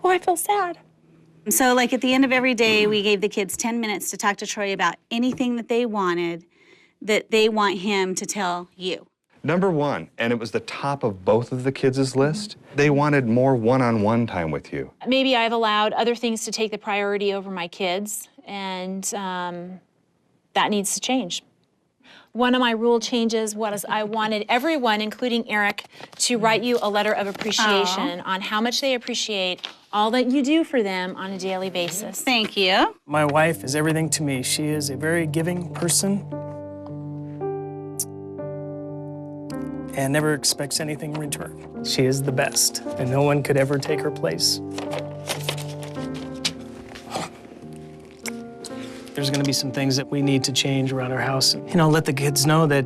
J: Oh, I feel sad.
Q: So like at the end of every day, we gave the kids 10 minutes to talk to Troy about anything that they wanted that they want him to tell you.
R: Number one, and it was the top of both of the kids' list, they wanted more one-on-one time with you.
J: Maybe I've allowed other things to take the priority over my kids, and that needs to change. One of my rule changes was I wanted everyone, including Eric, to write you a letter of appreciation on how much they appreciate all that you do for them on a daily basis.
Q: Thank you.
S: My wife is everything to me. She is a very giving person and never expects anything in return. She is the best, and no one could ever take her place. There's gonna be some things that we need to change around our house. Let the kids know that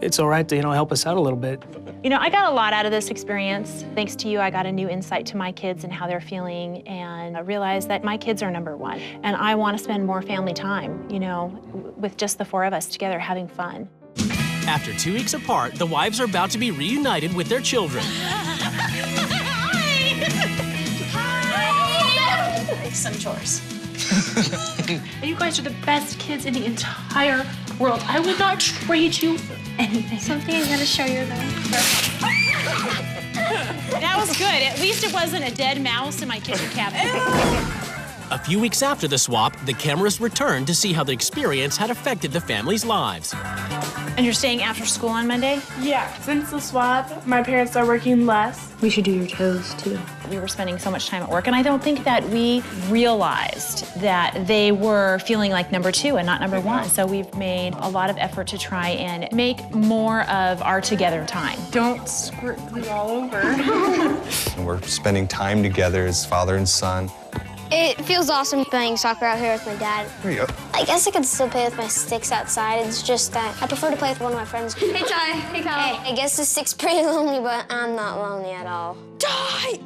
S: it's all right to, help us out a little bit.
J: I got a lot out of this experience. Thanks to you, I got a new insight to my kids and how they're feeling, and I realized that my kids are number one. And I want to spend more family time, with just the four of us together having fun.
A: After 2 weeks apart, the wives are about to be reunited with their children.
Q: Some chores.
J: You guys are the best kids in the entire world. I would not trade you for anything.
V: Something I gotta show you, though.
J: That was good. At least it wasn't a dead mouse in my kitchen cabinet.
A: A few weeks after the swap, the cameras returned to see how the experience had affected the family's lives.
J: And you're staying after school on Monday?
I: Yeah, since the swap, my parents are working less.
J: We should do your toes, too. We were spending so much time at work, and I don't think that we realized that they were feeling like number two and not number one. So we've made a lot of effort to try and make more of our together time.
I: Don't squirt glue all over.
U: And we're spending time together as father and son.
C: It feels awesome playing soccer out here with my dad.
U: There you go.
C: I guess I could still play with my sticks outside. It's just that I prefer to play with one of my friends. Hey, Ty. Hey, Kyle. Hey, I guess the stick's pretty lonely, but I'm not lonely at all.
Q: Die!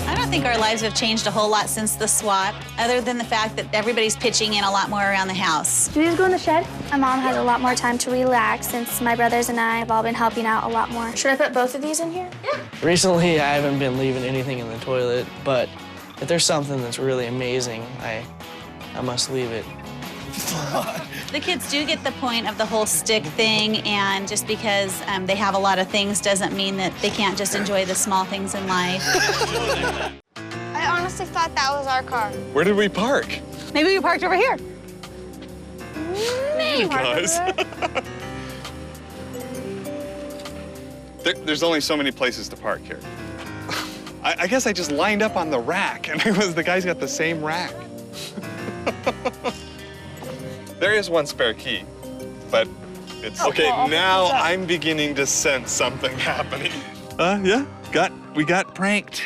Q: I don't think our lives have changed a whole lot since the swap, other than the fact that everybody's pitching in a lot more around the house.
V: Do you guys go in the shed? My mom has a lot more time to relax since my brothers and I have all been helping out a lot more.
I: Should I put both of these in here?
V: Yeah.
T: Recently, I haven't been leaving anything in the toilet, but if there's something that's really amazing, I must leave it.
Q: The kids do get the point of the whole stick thing, and just because they have a lot of things doesn't mean that they can't just enjoy the small things in life.
C: I honestly thought that was our car.
R: Where did we park?
Q: Maybe we parked over here.
R: Hey, guys. There's only so many places to park here. I guess I just lined up on the rack, and the guy's got the same rack. There is one spare key, but it's... Okay, now I'm beginning to sense something happening. Yeah, we got pranked.